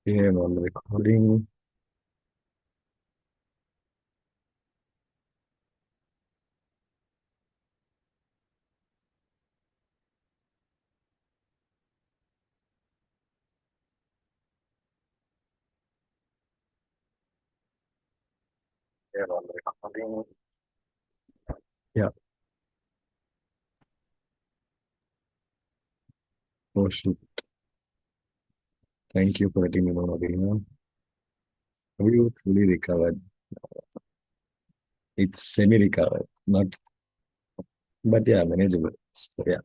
Okay, I'm on the recording. Yeah, I'm on the recording. Yeah, oh shoot. Thank you for letting me know, Nabina. Have you fully recovered? It's semi-recovered, not, but yeah, manageable. So, yeah.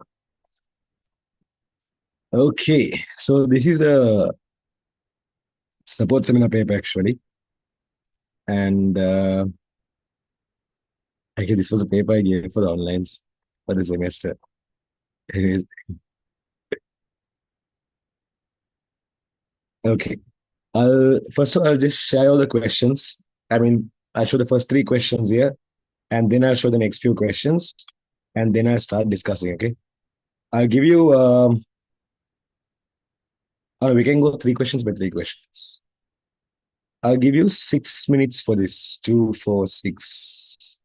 Okay, so this is a support seminar paper actually, and I guess this was a paper I gave for the onlines for the semester. Anyways, okay. I'll first of all, I'll just share all the questions. I mean, I'll show the first three questions here, and then I'll show the next few questions, and then I'll start discussing. Okay. I'll give you, or we can go three questions by three questions. I'll give you 6 minutes for this. Two, four, six.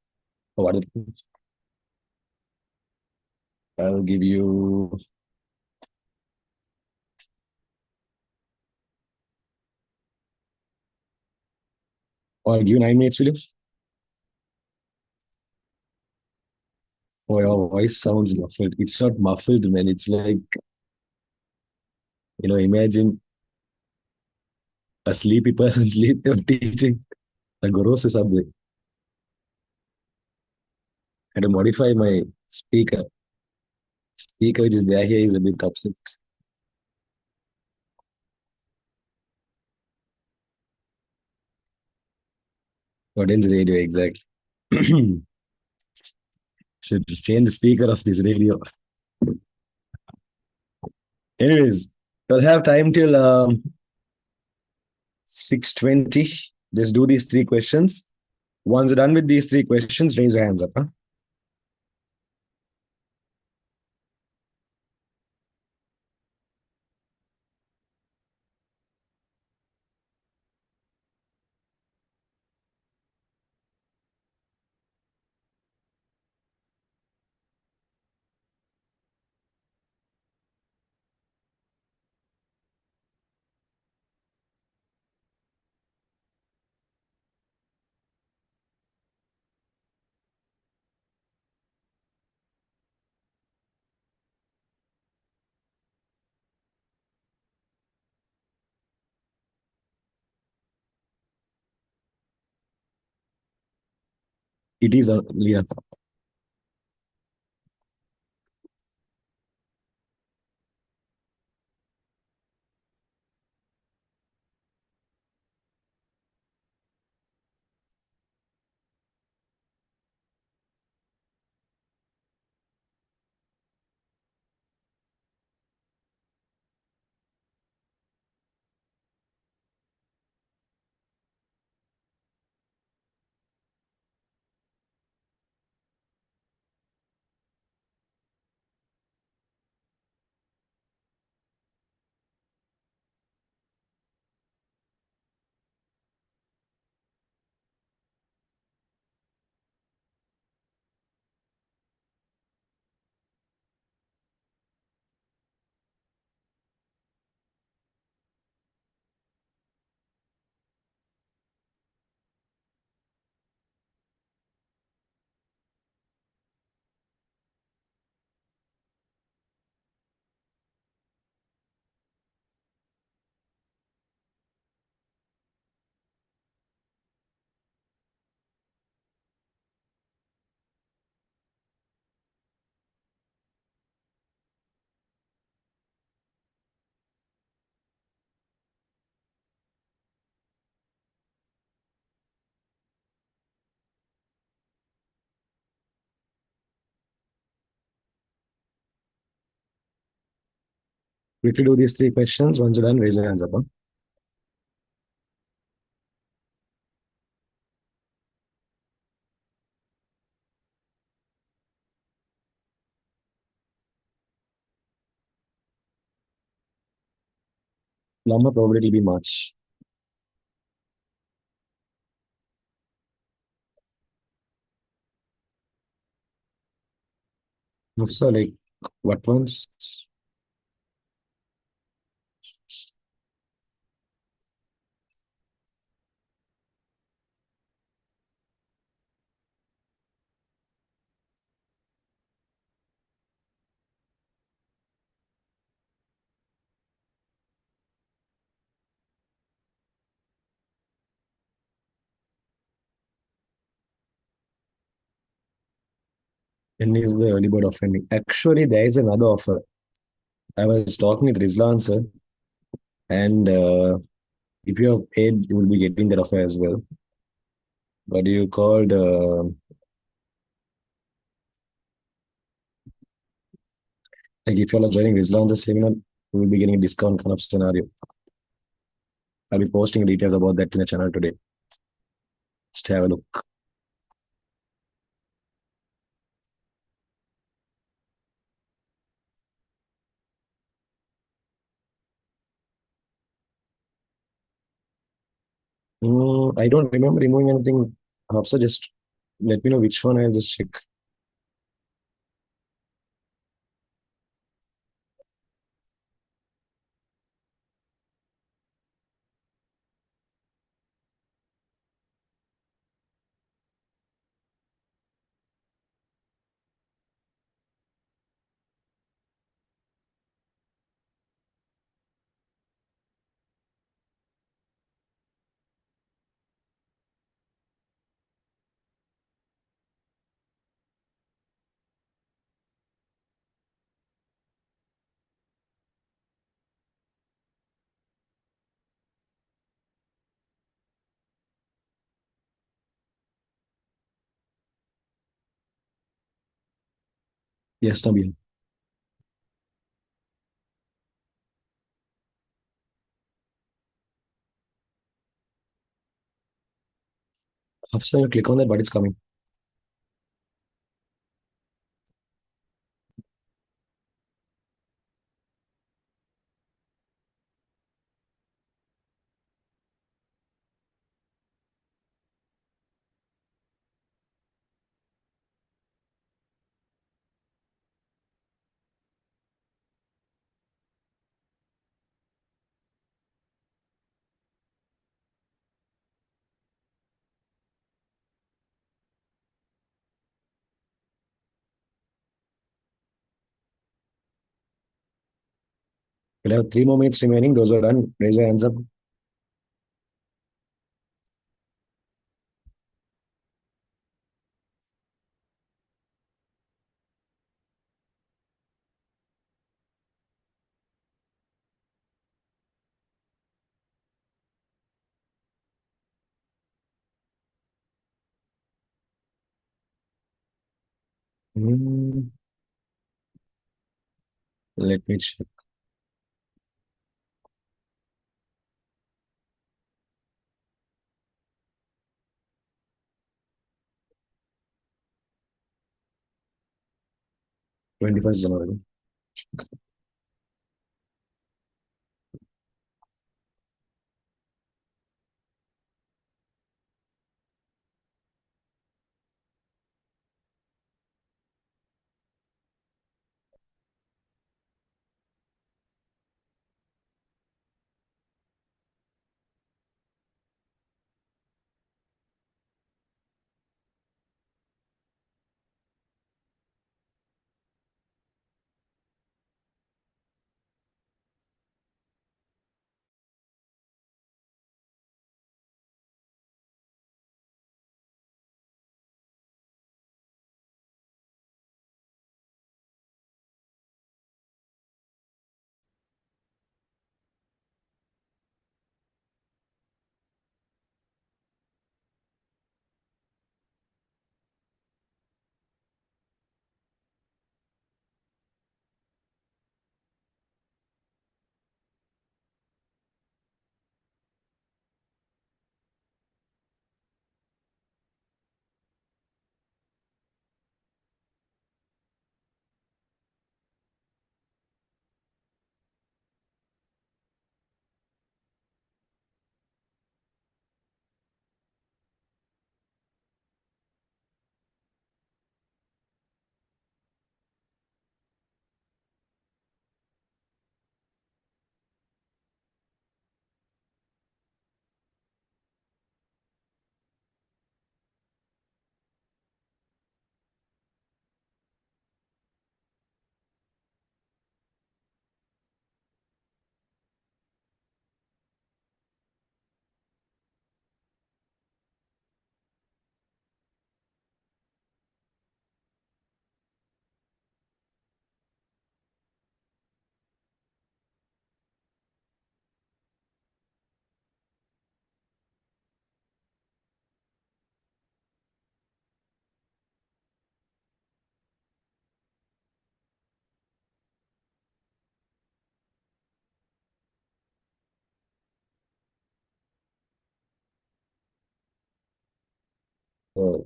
Oh, what? I'll give you, or I'll give you 9 minutes, William. Oh, your voice sounds muffled. It's not muffled, man. It's like, imagine a sleepy person sleep teaching. The Goros is up there. I had to modify my speaker. Speaker which is there here is a bit upset. Audience radio, exactly. Should change the speaker of this radio. Anyways, we'll have time till 6:20. Just do these three questions. Once you're done with these three questions, raise your hands up. Huh? It is Leah. Quickly do these three questions. Once you're done, raise your hands up. Huh? Plumber probably will be March. So like what ones? When is the early bird offering? Actually, there is another offer. I was talking with Rizlan sir, and if you have paid, you will be getting that offer as well. But you called like if you are joining Rizlan sir seminar, you will be getting a discount kind of scenario. I'll be posting details about that in the channel today. Just have a look. I don't remember removing anything. Hafsa, just let me know which one. I'll just check. Yes, Nabil. Hafsa, you click on that, but it's coming. We'll have 3 more minutes remaining. Those are done. Raise your hands up. Hmm, let me check. 21st January.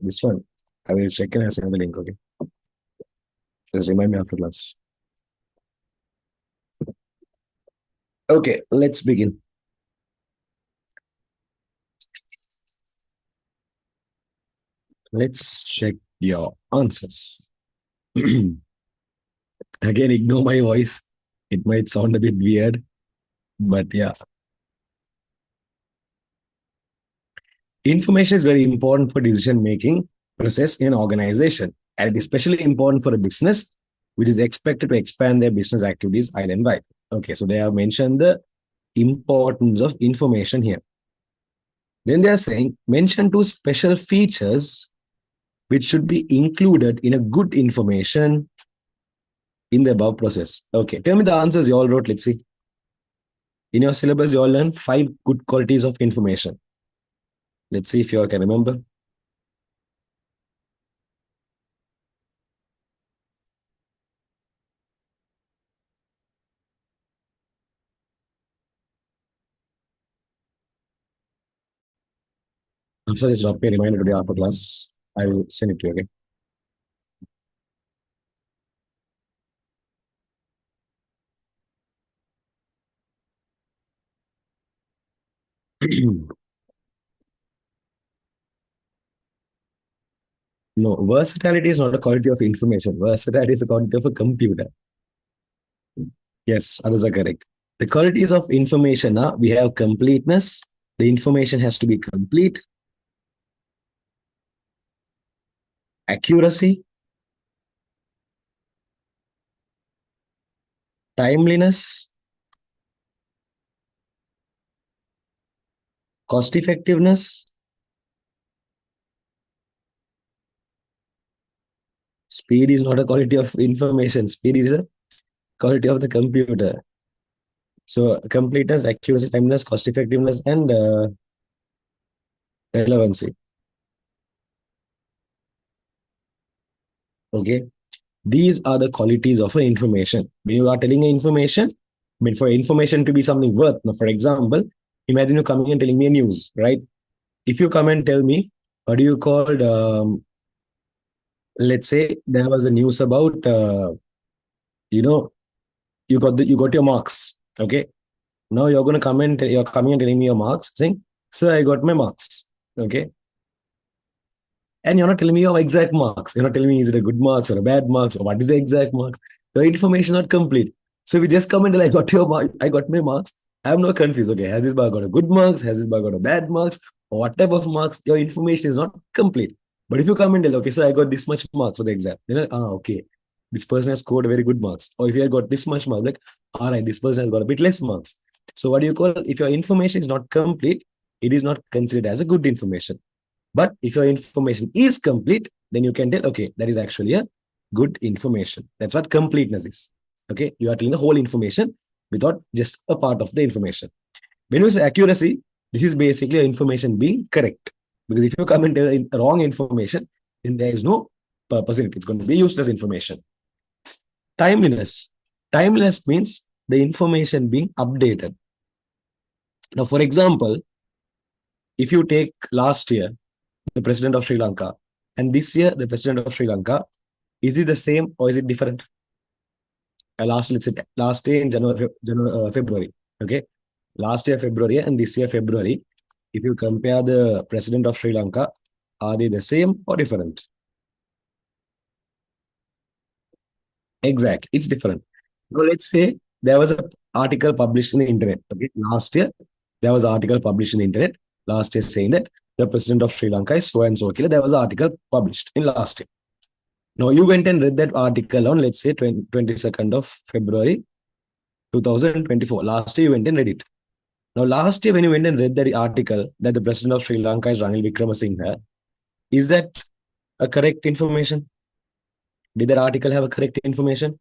This one, I will check and I'll send the link. Okay, just remind me after class. Okay, let's begin. Let's check your answers. Again, ignore my voice. It might sound a bit weird, but yeah. Information is very important for decision making process in an organization, and it is especially important for a business which is expected to expand their business activities island-wide. Okay, so they have mentioned the importance of information here. Then they are saying mention two special features which should be included in a good information in the above process. Okay, tell me the answers you all wrote. Let's see. In your syllabus, you all learned 5 good qualities of information. Let's see if you all can remember. I'm sorry, just drop me a reminder today after class. I will send it to you, okay? No, versatility is not a quality of information. Versatility is a quality of a computer. Yes, others are correct. The qualities of information are we have completeness. The information has to be complete. Accuracy, timeliness, cost effectiveness, speed is not a quality of information. Speed is a quality of the computer. So completeness, accuracy, timeliness, cost effectiveness, and relevancy. Okay. These are the qualities of an information. When you are telling information, I mean, for information to be something worth. Now, for example, imagine you coming and telling me a news, right? If you come and tell me, what do you call, let's say there was a news about, you know, you got your marks. Okay. Now you're going to come and you're coming and telling me your marks, saying, sir, I got my marks. Okay. And you're not telling me your exact marks. You're not telling me is it a good marks or a bad marks or what is the exact marks. Your information not complete. So if you just come and tell I got your mark, I got my marks, I'm not confused. Okay, has this boy got a good marks? Has this boy got a bad marks? Or what type of marks? Your information is not complete. But if you come and tell, okay, so I got this much marks for the exam, then like, okay, this person has scored very good marks. Or if you have got this much marks, like, all right, this person has got a bit less marks. So what do you call if your information is not complete, it is not considered as a good information. But if your information is complete, then you can tell, okay, that is actually a good information. That's what completeness is. Okay, you are telling the whole information without just a part of the information. When we say accuracy, this is basically information being correct. Because if you come and tell wrong information, then there is no purpose in it. It's going to be useless information. Timeliness. Timeliness means the information being updated. Now, for example, if you take last year, the president of Sri Lanka, and this year, the president of Sri Lanka, is it the same or is it different? Let's say last year in February. Okay. Last year, February, and this year, February. If you compare the president of Sri Lanka, are they the same or different? Exactly. It's different. Now, let's say there was an article published in the internet. Okay. Last year, there was an article published in the internet last year saying that the president of Sri Lanka is so and so. Okay. There was an article published in last year. Now, you went and read that article on, let's say, 22nd of February 2024. Last year, you went and read it. Now, last year, when you went and read the article that the president of Sri Lanka is Ranil Wickremesinghe, is that a correct information? Did that article have a correct information?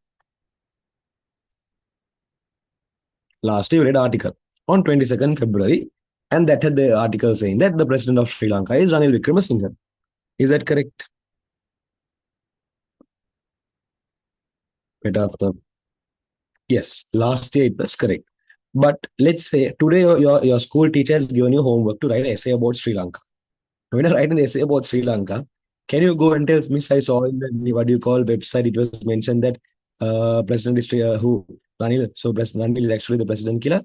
Last year, you read article on 22nd February, and that had the article saying that the president of Sri Lanka is Ranil Wickremesinghe. Is that correct? Wait after. Yes, last year it was correct. But let's say today your school teacher has given you homework to write an essay about Sri Lanka. when I write an essay about Sri Lanka, can you go and tell Miss, I saw in the what do you call website, it was mentioned that President is who Ranil, so President Ranil is actually the president killer.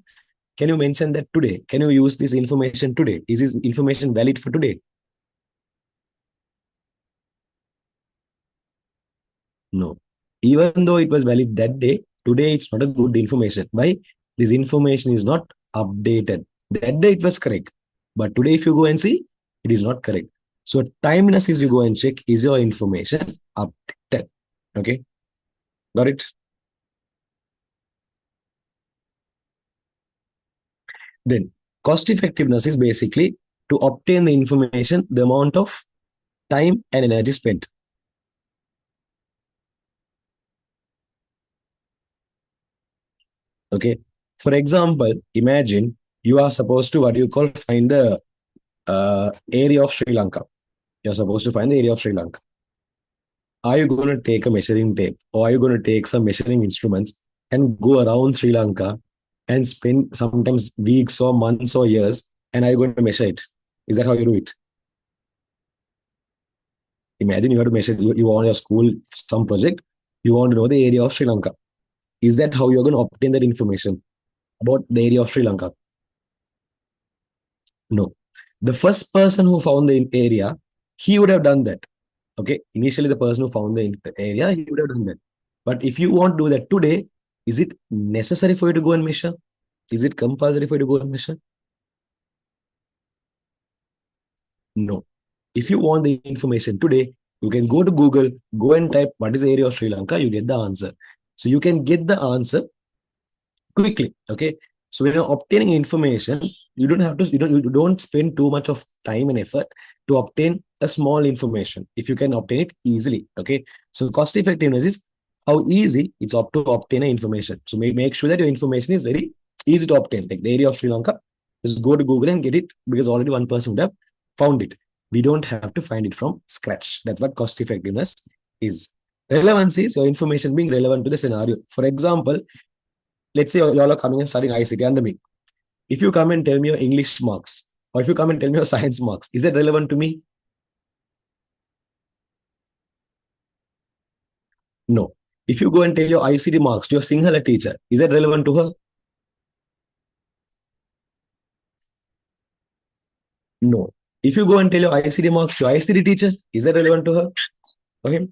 Can you mention that today? Can you use this information today? Is this information valid for today? No. Even though it was valid that day, today it's not a good information. Why? This information is not updated. That day it was correct. But today, if you go and see, it is not correct. So timeless is you go and check, is your information updated? Okay. Got it? Then cost effectiveness is basically to obtain the information, the amount of time and energy spent. Okay. For example, imagine you are supposed to what you call find the area of Sri Lanka. You're supposed to find the area of Sri Lanka. Are you going to take a measuring tape or are you going to take some measuring instruments and go around Sri Lanka and spend sometimes weeks or months or years and are you going to measure it? Is that how you do it? Imagine you have to measure, you want your school, some project, you want to know the area of Sri Lanka. Is that how you're going to obtain that information about the area of Sri Lanka? No. The first person who found the area, he would have done that. Okay. Initially, the person who found the area, he would have done that. But if you want to do that today, is it necessary for you to go and measure? Is it compulsory for you to go and measure? No. If you want the information today, you can go to Google, go and type what is the area of Sri Lanka, you get the answer. So you can get the answer quickly. Okay. So when you're obtaining information, you don't have to, you don't spend too much of time and effort to obtain a small information if you can obtain it easily. Okay. So cost effectiveness is how easy it's up to obtain information. So make sure that your information is very easy to obtain. Like the area of Sri Lanka, just go to Google and get it because already one person would have found it. We don't have to find it from scratch. That's what cost effectiveness is. Relevance is your information being relevant to the scenario. For example, let's say you all are coming and studying ICT under me. If you come and tell me your English marks, or if you come and tell me your science marks, is that relevant to me? No. If you go and tell your ICT marks to your Sinhala teacher, is that relevant to her? No. If you go and tell your ICT marks to your ICT teacher, is that relevant to her? Okay.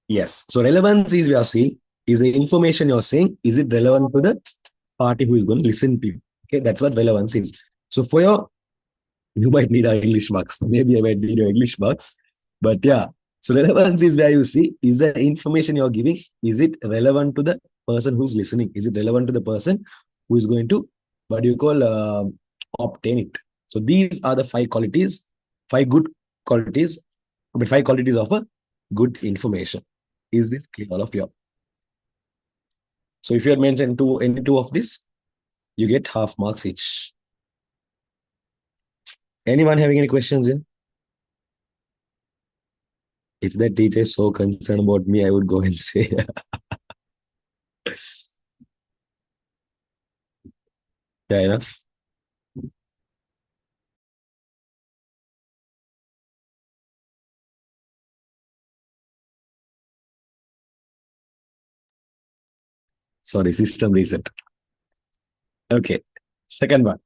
Yes. So relevance is we are saying is the information you're saying, is it relevant to the party who is going to listen to you? Okay, that's what relevance is. So for your you might need our English marks. Maybe I might need your English marks. But yeah, so relevance is where you see, is the information you're giving, is it relevant to the person who's listening? Is it relevant to the person who is going to, what do you call, obtain it? So these are the five qualities, five good qualities, but five qualities of a good information. Is this clear, all of you? So if you had mentioned any two of this, you get half marks each. Anyone having any questions in? If that teacher is so concerned about me, I would go and say, yeah, enough. Sorry, system reset. Okay. Second one.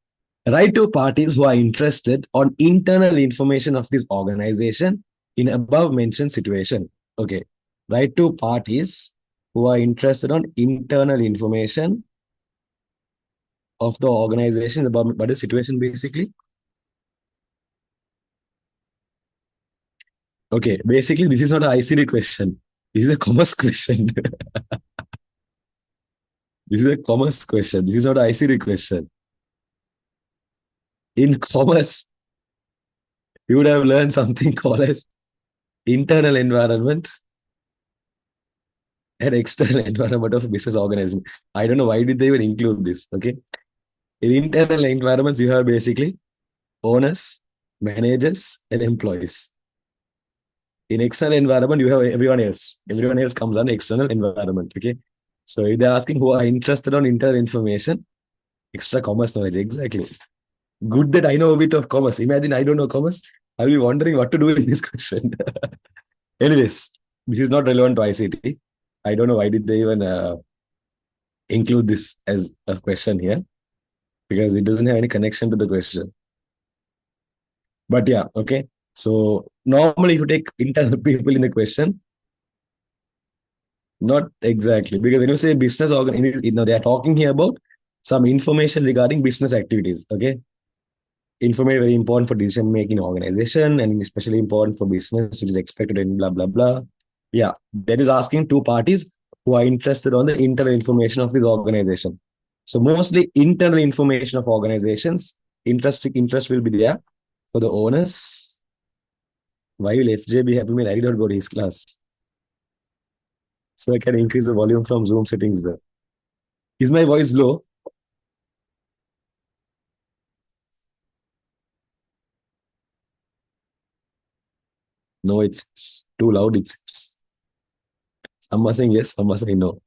Write to parties who are interested on internal information of this organization in above mentioned situation. Okay. Write to parties who are interested on internal information of the organization about what is situation basically. Okay. Basically, this is not an ICD question. This is a commerce question. This is a commerce question. This is not an ICD question. In commerce, you would have learned something called as internal environment and external environment of a business organization. I don't know why did they even include this. Okay. In internal environments, you have basically owners, managers, and employees. In external environment, you have everyone else. Everyone else comes on external environment. Okay. So if they're asking who are interested on internal information, Extra commerce knowledge, exactly. Good that I know a bit of commerce. Imagine I don't know commerce. I'll be wondering what to do in this question. Anyways, this is not relevant to ICT. I don't know why did they even include this as a question here, because it doesn't have any connection to the question. But yeah, okay. So normally if you take internal people in the question, not exactly, because when you say business organ, they are talking here about some information regarding business activities. Okay, information very important for decision making organization and especially important for business, which is expected in blah blah blah. Yeah, that is asking two parties who are interested on the internal information of this organization. So mostly internal information of organizations. Interest will be there for the owners. Why will FJ be helping me? I did not go to his class. So I can increase the volume from Zoom settings there. Is my voice low? No, it's too loud. It's some are saying yes, some are saying no.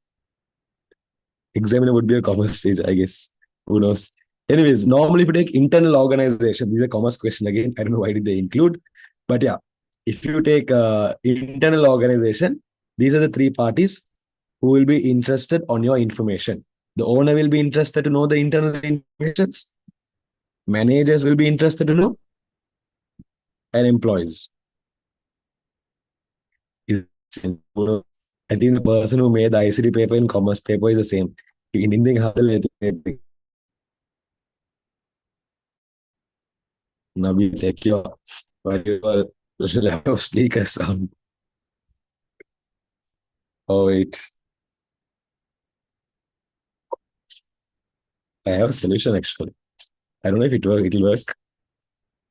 Examiner would be a commerce stage, I guess. Who knows? Anyways, normally if you take internal organization, this is a commerce question again. I don't know why did they include, but yeah, if you take internal organization, these are the three parties who will be interested on your information. The owner will be interested to know the internal information. Managers will be interested to know, and employees. I think the person who made the ICT paper and commerce paper is the same. Anything now we check your laptop speaker sound. Oh wait, I have a solution actually. I don't know if it'll work,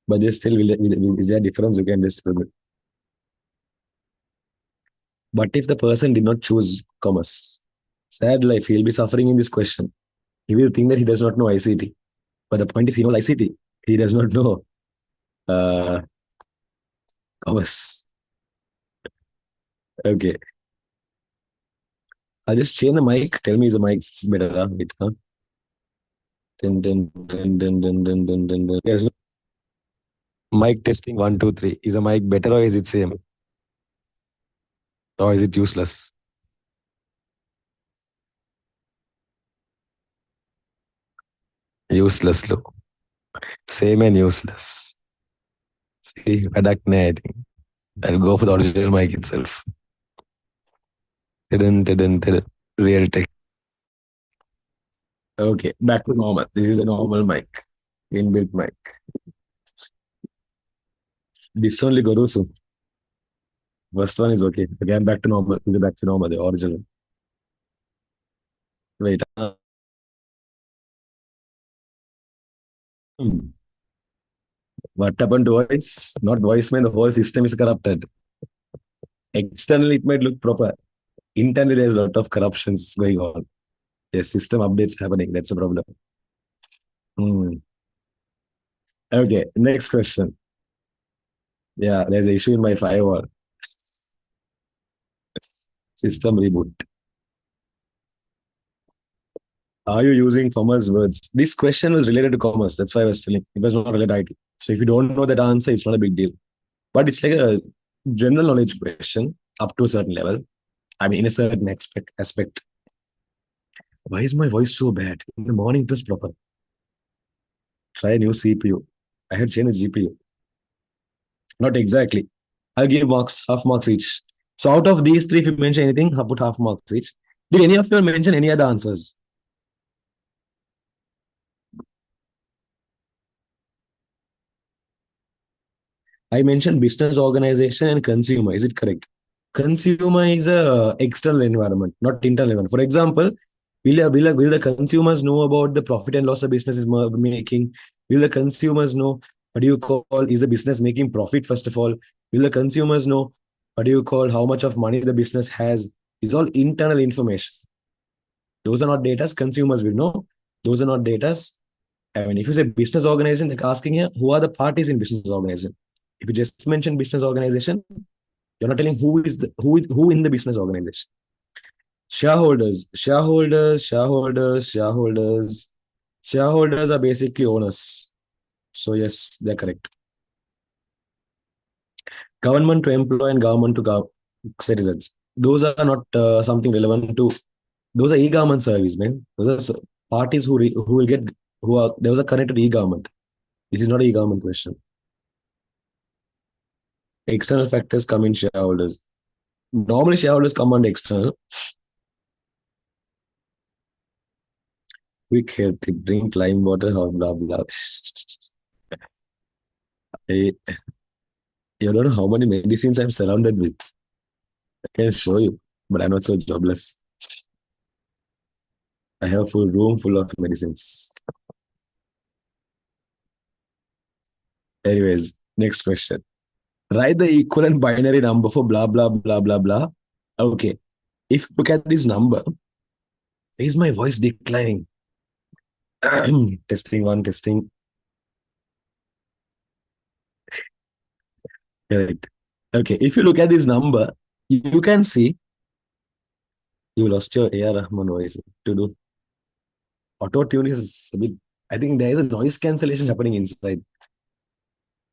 but just still, is there a difference? You can just tell me. But if the person did not choose commerce, sad life, he'll be suffering in this question. He will think that he does not know ICT. But the point is, he knows ICT. He does not know uh, commerce. Okay. I'll just change the mic. Tell me, is the mic better? Huh? Wait, huh? Dun, dun, dun, dun, dun, dun, dun, dun, dun. There's no mic testing 1, 2, 3. Is the mic better or is it same? Or is it useless? Useless, look. Same and useless. See, adapt I think. I'll go for the original mic itself. Didn't. Real tech. Okay, back to normal. This is a normal mic. Inbuilt mic. This only goes soon. First one is okay. Again, back to normal. We'll go back to normal, the original. Wait. Hmm. What happened to voice? Not voice, man. The whole system is corrupted. Externally, it might look proper. Internally, there's a lot of corruptions going on. Yes, system updates happening. That's the problem. Hmm. Okay, next question. Yeah, there's an issue in my firewall. System reboot. Are you using commerce words? This question was related to commerce. That's why I was telling. It was not related to IT. So if you don't know that answer, it's not a big deal. But it's like a general knowledge question up to a certain level. I mean, in a certain aspect. Why is my voice so bad? In the morning, it was proper. Try a new CPU. I had changed GPU. Not exactly. I'll give marks, half marks each. So out of these three, if you mention anything, I'll put half marks each. Did any of you mention any other answers? I mentioned business organization and consumer. Is it correct? Consumer is a external environment, not internal environment. For example, will the consumers know about the profit and loss a business is making? Will the consumers know what do you call is the business making profit first of all? Will the consumers know what do you call how much of money the business has? It's all internal information. Those are not data. Consumers will know. Those are not data. I mean, if you say business organization, like asking here, who are the parties in business organization? If you just mention business organization, you're not telling who in the business organization. Shareholders. Shareholders are basically owners. So yes, they're correct. Government to employ and government to citizens. Those are not something relevant to. Those are e-government service, man. Those are parties who will get who are those are connected to e-government. This is not a e-government question. External factors come in shareholders. Normally, shareholders come under external. Quick, healthy, drink lime water, blah blah. I, you don't know how many medicines I'm surrounded with. I can show you, but I'm not so jobless. I have a full room full of medicines. Anyways, next question. Write the equivalent binary number for blah blah blah blah blah. Okay. If you look at this number, is my voice declining? Testing one, testing. Correct. Okay. If you look at this number, you can see you lost your AR Rahman voice to do auto tune is a bit. I think there is a noise cancellation happening inside.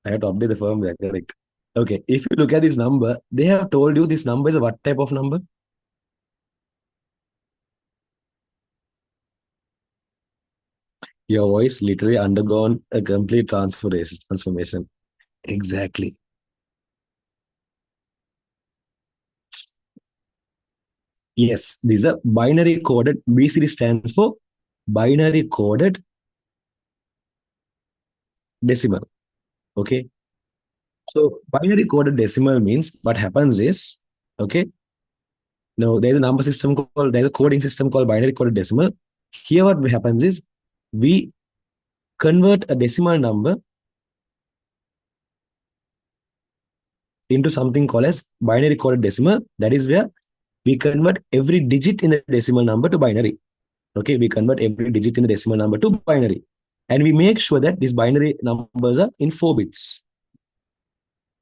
I have to update the firmware. Correct. Okay. If you look at this number, they have told you this number is a what type of number? Your voice literally undergone a complete transformation. Exactly. Yes, these are binary coded. BCD stands for binary coded decimal. Okay. So binary coded decimal means what happens is, okay, now there's a number system called, there's a coding system called binary coded decimal. Here what happens is we convert a decimal number into something called as binary coded decimal. That is where we convert every digit in the decimal number to binary. Okay, we convert every digit in the decimal number to binary. And we make sure that these binary numbers are in 4 bits.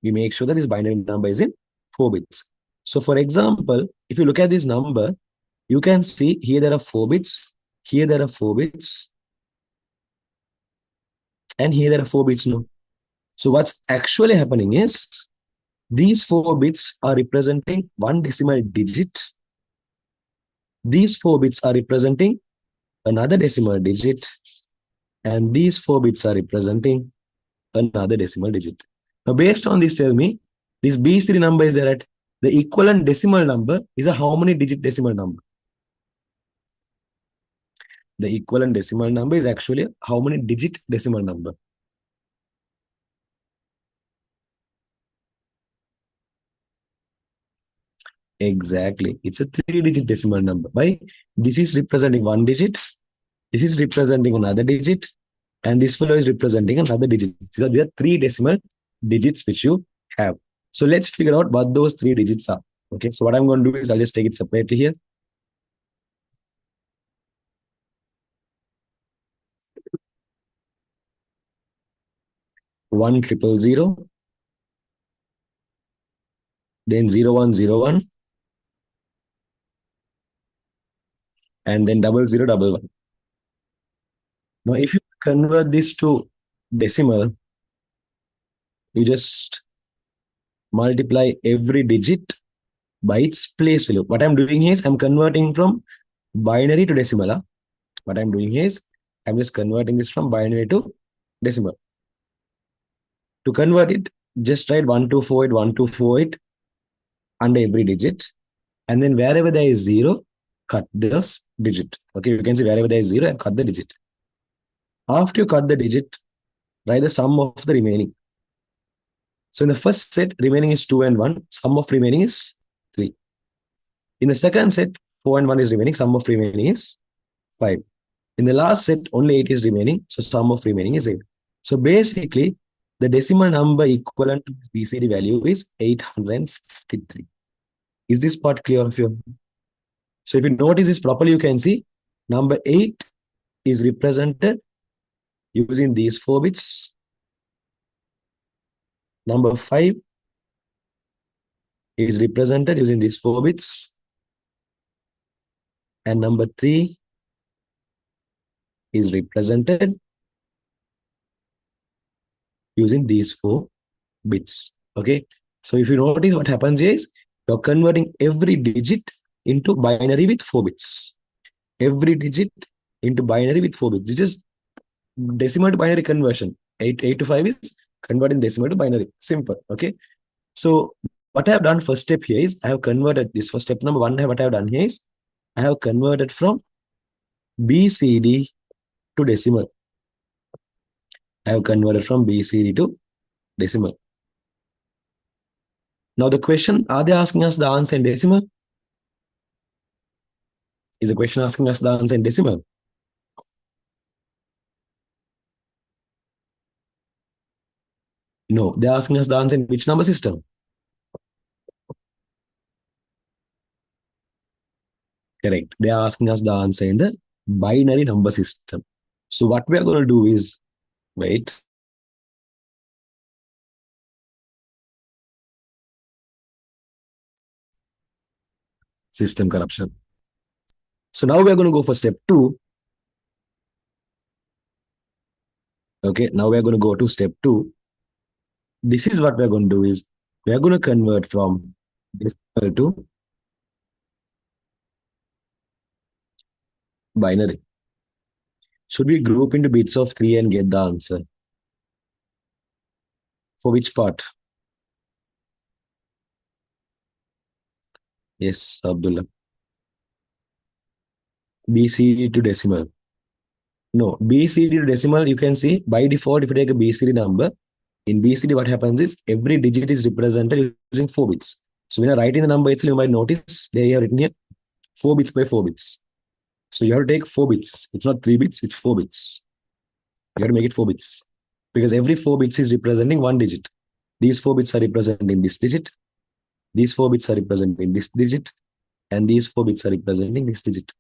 We make sure that this binary number is in 4 bits. So for example, if you look at this number, you can see here there are 4 bits, here there are 4 bits, and here there are 4 bits now. So what's actually happening is these 4 bits are representing one decimal digit. These 4 bits are representing another decimal digit, and these 4 bits are representing another decimal digit. Now, based on this, tell me, this B3 number is there at the equivalent decimal number is a how many digit decimal number? The equivalent decimal number is actually how many digit decimal number? Exactly. It's a 3-digit decimal number. Why? This is representing one digit, this is representing another digit, and this fellow is representing another digit. So there are 3 decimal digits which you have. So let's figure out what those 3 digits are. Okay, so what I'm going to do is I'll just take it separately here. 1000, then 0101, and then 0011. Now, if you convert this to decimal, you just multiply every digit by its place value. What I'm doing is I'm converting from binary to decimal. What I'm doing is I'm just converting this from binary to decimal. To convert it, just write 1248 under every digit. And then wherever there is 0, cut this digit. Okay, you can see wherever there is 0, and cut the digit. After you cut the digit, write the sum of the remaining. So in the first set, remaining is 2 and 1. Sum of remaining is 3. In the second set, 4 and 1 is remaining. Sum of remaining is 5. In the last set, only 8 is remaining. So sum of remaining is 8. So basically, the decimal number equivalent to BCD value is 853. Is this part clear of you? So if you notice this properly, you can see number 8 is represented using these 4 bits. Number 5 is represented using these 4 bits. And number 3 is represented using these 4 bits. Okay. So if you notice what happens is you're converting every digit into binary with 4 bits. Every digit into binary with 4 bits. This is decimal to binary conversion. 8 to 5 is converting decimal to binary. Simple. Okay. So what I have done first step here is I have converted this for step number 1. What I have done here is I have converted from BCD to decimal. I have converted from BCD to decimal. Now the question, are they asking us the answer in decimal? Is the question asking us the answer in decimal? No, they're asking us the answer in which number system? Correct. They are asking us the answer in the binary number system. So what we are going to do is, wait. System corruption. So now we are going to go for step 2. Okay, now we are going to go to step 2. This is what we are going to do is, we are going to convert from decimal to binary. Should we group into bits of 3 and get the answer? For which part? Yes, Abdullah. BCD to decimal. No, BCD to decimal, you can see by default, if you take a BCD number, in BCD, what happens is every digit is represented using 4 bits. So when you're writing the number itself, you might notice they are written here 4 bits by 4 bits. So you have to take 4 bits. It's not 3 bits, it's 4 bits. You have to make it 4 bits because every 4 bits is representing 1 digit. These 4 bits are representing this digit. These 4 bits are representing this digit. And these 4 bits are representing this digit.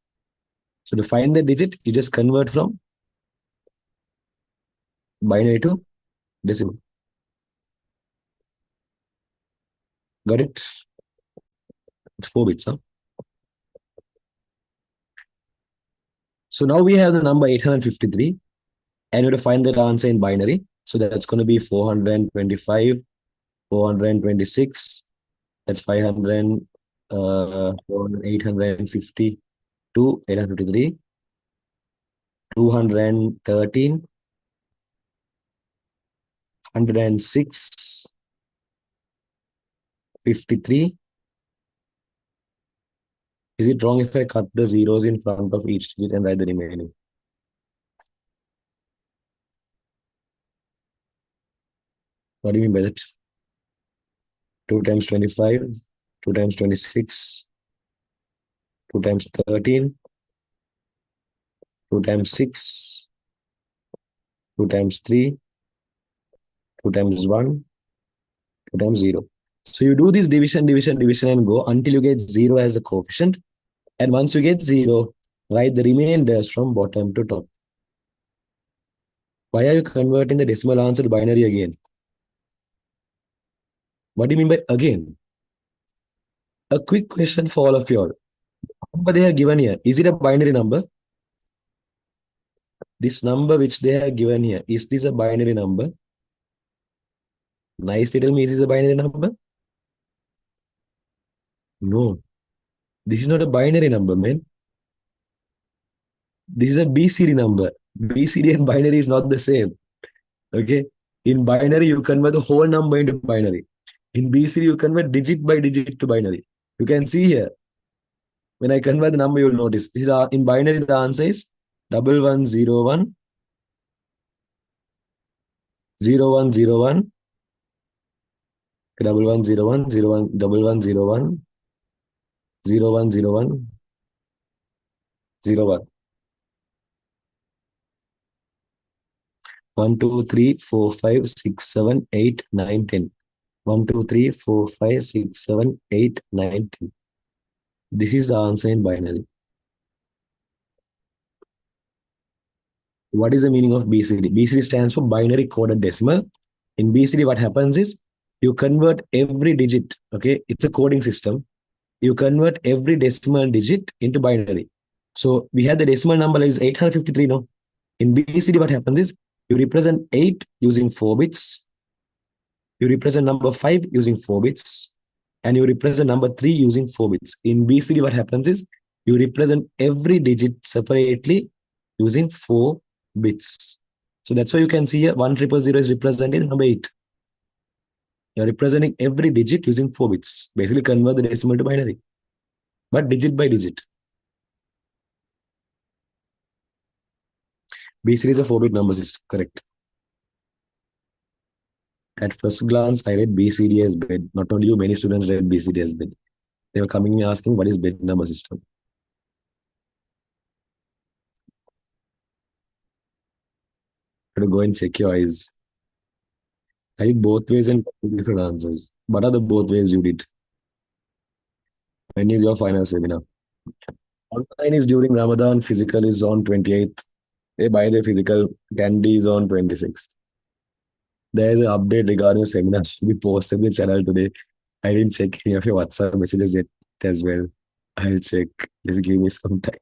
So to find the digit, you just convert from binary to decimal. Got it? It's 4 bits, huh? So now we have the number 853 and we have to find the answer in binary. So that's going to be 425, 426, that's 500, 852, 853, 213, 106, 53. Is it wrong if I cut the zeros in front of each digit and write the remaining? What do you mean by that? 2 times 25, 2 times 26, 2 times 13, 2 times 6, 2 times 3, 2 times 1, 2 times 0. So you do this division and go until you get 0 as a coefficient. And once you get 0, write the remainders from bottom to top. Why are you converting the decimal answer to binary again? What do you mean by again? A quick question for all of you all. Number they have given here, is it a binary number? This number which they have given here, is this a binary number? Nicely tell me, is this a binary number? No. This is not a binary number, man. This is a BCD number. BCD and binary is not the same. Okay. In binary, you convert the whole number into binary. In BCD, you convert digit by digit to binary. You can see here. When I convert the number, you'll notice. These are in binary, the answer is 1101, 0101, 1101, 01, 1101, 0101, 01. 1, 2, 3, 4, 5, 6, 7, 8, 9, 10. 1, 2, 3, 4, 5, 6, 7, 8, 9, 10. This is the answer in binary. What is the meaning of BCD? BCD stands for binary coded decimal. In BCD, what happens is you convert every digit. Okay, it's a coding system. You convert every decimal digit into binary. So we had the decimal number is 853 now. In BCD, what happens is you represent 8 using 4 bits, you represent number 5 using 4 bits, and you represent number 3 using 4 bits. In BCD, what happens is you represent every digit separately using 4 bits. So that's why you can see here 1000 is represented number 8. You're representing every digit using 4 bits. Basically, convert the decimal to binary, but digit by digit. BCD is a 4-bit number system, correct? At first glance, I read BCD as bed. Not only you, many students read BCD as bed. They were coming me asking, what is bed number system? You have to go and check your eyes. I did both ways and got different answers. What are the both ways you did? When is your final seminar? Online is during Ramadan, physical is on 28th. They buy the physical, candy is on 26th. There is an update regarding seminars to be posted in the channel today. I didn't check any of your WhatsApp messages yet as well. I'll check. Just give me some time.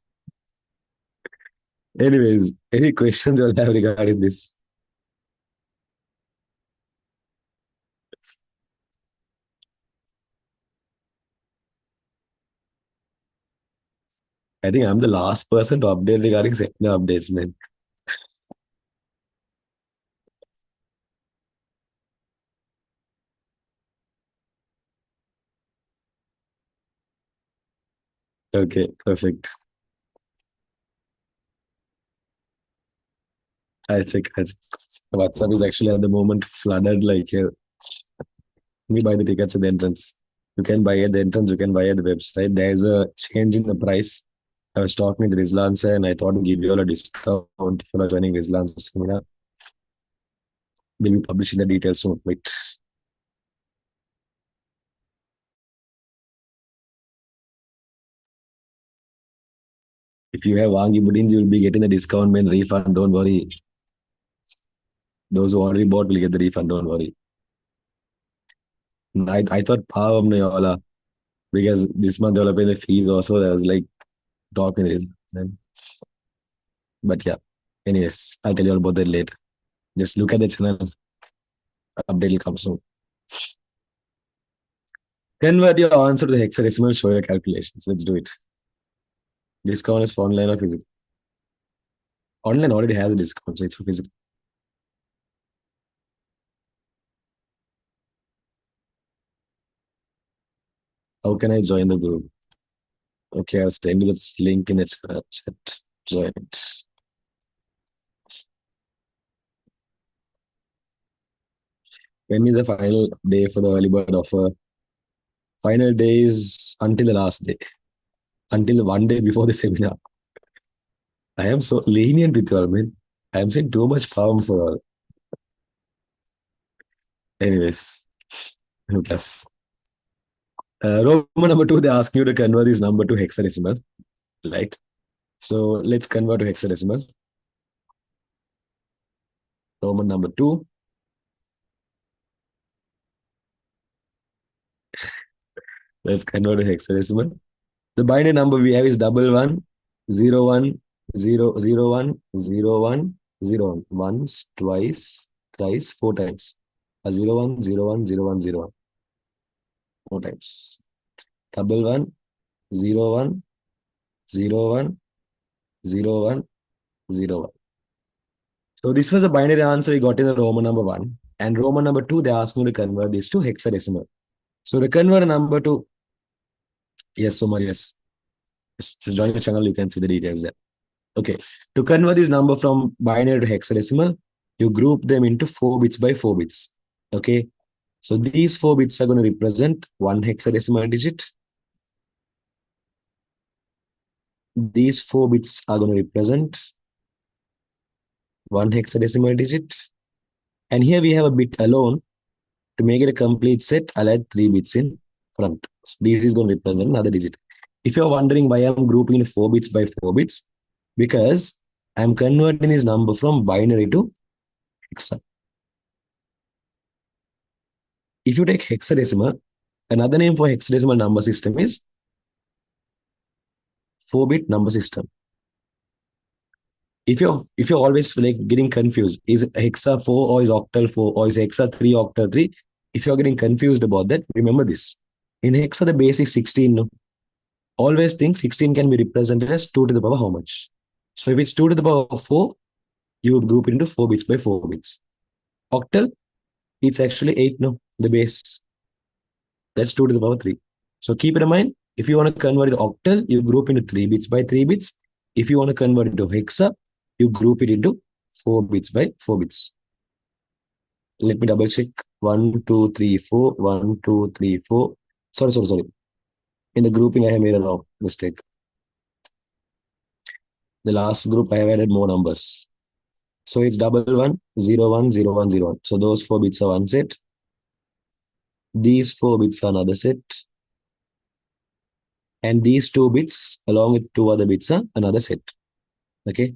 Anyways, any questions you'll have regarding this? I think I'm the last person to update regarding seminar updates, man. Okay, perfect. I'll check. WhatsApp is actually at the moment flooded like here. Me buy the tickets at the entrance. You can buy at the entrance, you can buy at the website. There's a change in the price. I was talking with Rizlan sir and I thought to give you all a discount if you are joining Rizlan's seminar. We'll be publishing the details soon. Wait. If you have Wangi Budins, you'll be getting the discount man refund. Don't worry. Those who already bought will get the refund. Don't worry. I thought power Yola because this month they'll pay the fees also. I was like talking with Rizlan. But yeah. Anyways, I'll tell you all about that later. Just look at the channel. Update will come soon. Convert your answer to the hexadecimal, show your calculations. Let's do it. Discount is for online or physical. Online already has a discount, so it's for physical. How can I join the group? Okay, I'll send you this link in the chat. Join it. When is the final day for the early bird offer? Final day is until the last day, until 1 day before the seminar. I am so lenient with you all, man. I am saying too much power for all. Anyways, plus. Roman number 2, they ask you to convert this number to hexadecimal, right? So let's convert to hexadecimal. Roman number 2. Let's convert to hexadecimal. The binary number we have is 11 0 1 0 0 1 0 1 0 1. Once, twice, thrice, 4 times. 0 1 0 1 0 1 0 1. 4 times. 11 0 1 0 1 0 1 0 1. So this was a binary answer we got in the Roman number 1. And Roman number 2, they asked me to convert this to hexadecimal. So to convert a number to, yes, Somar, yes. Just join the channel, you can see the details there. Okay, to convert this number from binary to hexadecimal, you group them into 4 bits by 4 bits. Okay, so these 4 bits are going to represent one hexadecimal digit. These 4 bits are going to represent one hexadecimal digit. And here we have a bit alone. To make it a complete set, I'll add 3 bits in front. So this is going to represent another digit. If you're wondering why I'm grouping 4 bits by 4 bits, because I'm converting this number from binary to hexa. If you take hexadecimal, another name for hexadecimal number system is 4-bit number system. if you're always like getting confused, is hexa 4 or is octal 4 or is hexa 3 octal 3? If you're getting confused about that, remember this. In hexa, the base is 16. No? Always think 16 can be represented as 2 to the power how much? So if it's 2 to the power 4, you would group it into 4 bits by 4 bits. Octal, it's actually 8, no? The base. That's 2 to the power 3. So keep it in mind, if you want to convert it to octal, you group into 3 bits by 3 bits. If you want to convert it to hexa, you group it into 4 bits by 4 bits. Let me double check. 1, 2, 3, 4. 1, 2, 3, 4. Sorry. In the grouping, I have made a wrong mistake. The last group, I have added more numbers. So it's 11, 01, 01, 01. So those 4 bits are one set. These 4 bits are another set. And these 2 bits, along with 2 other bits, are another set. Okay.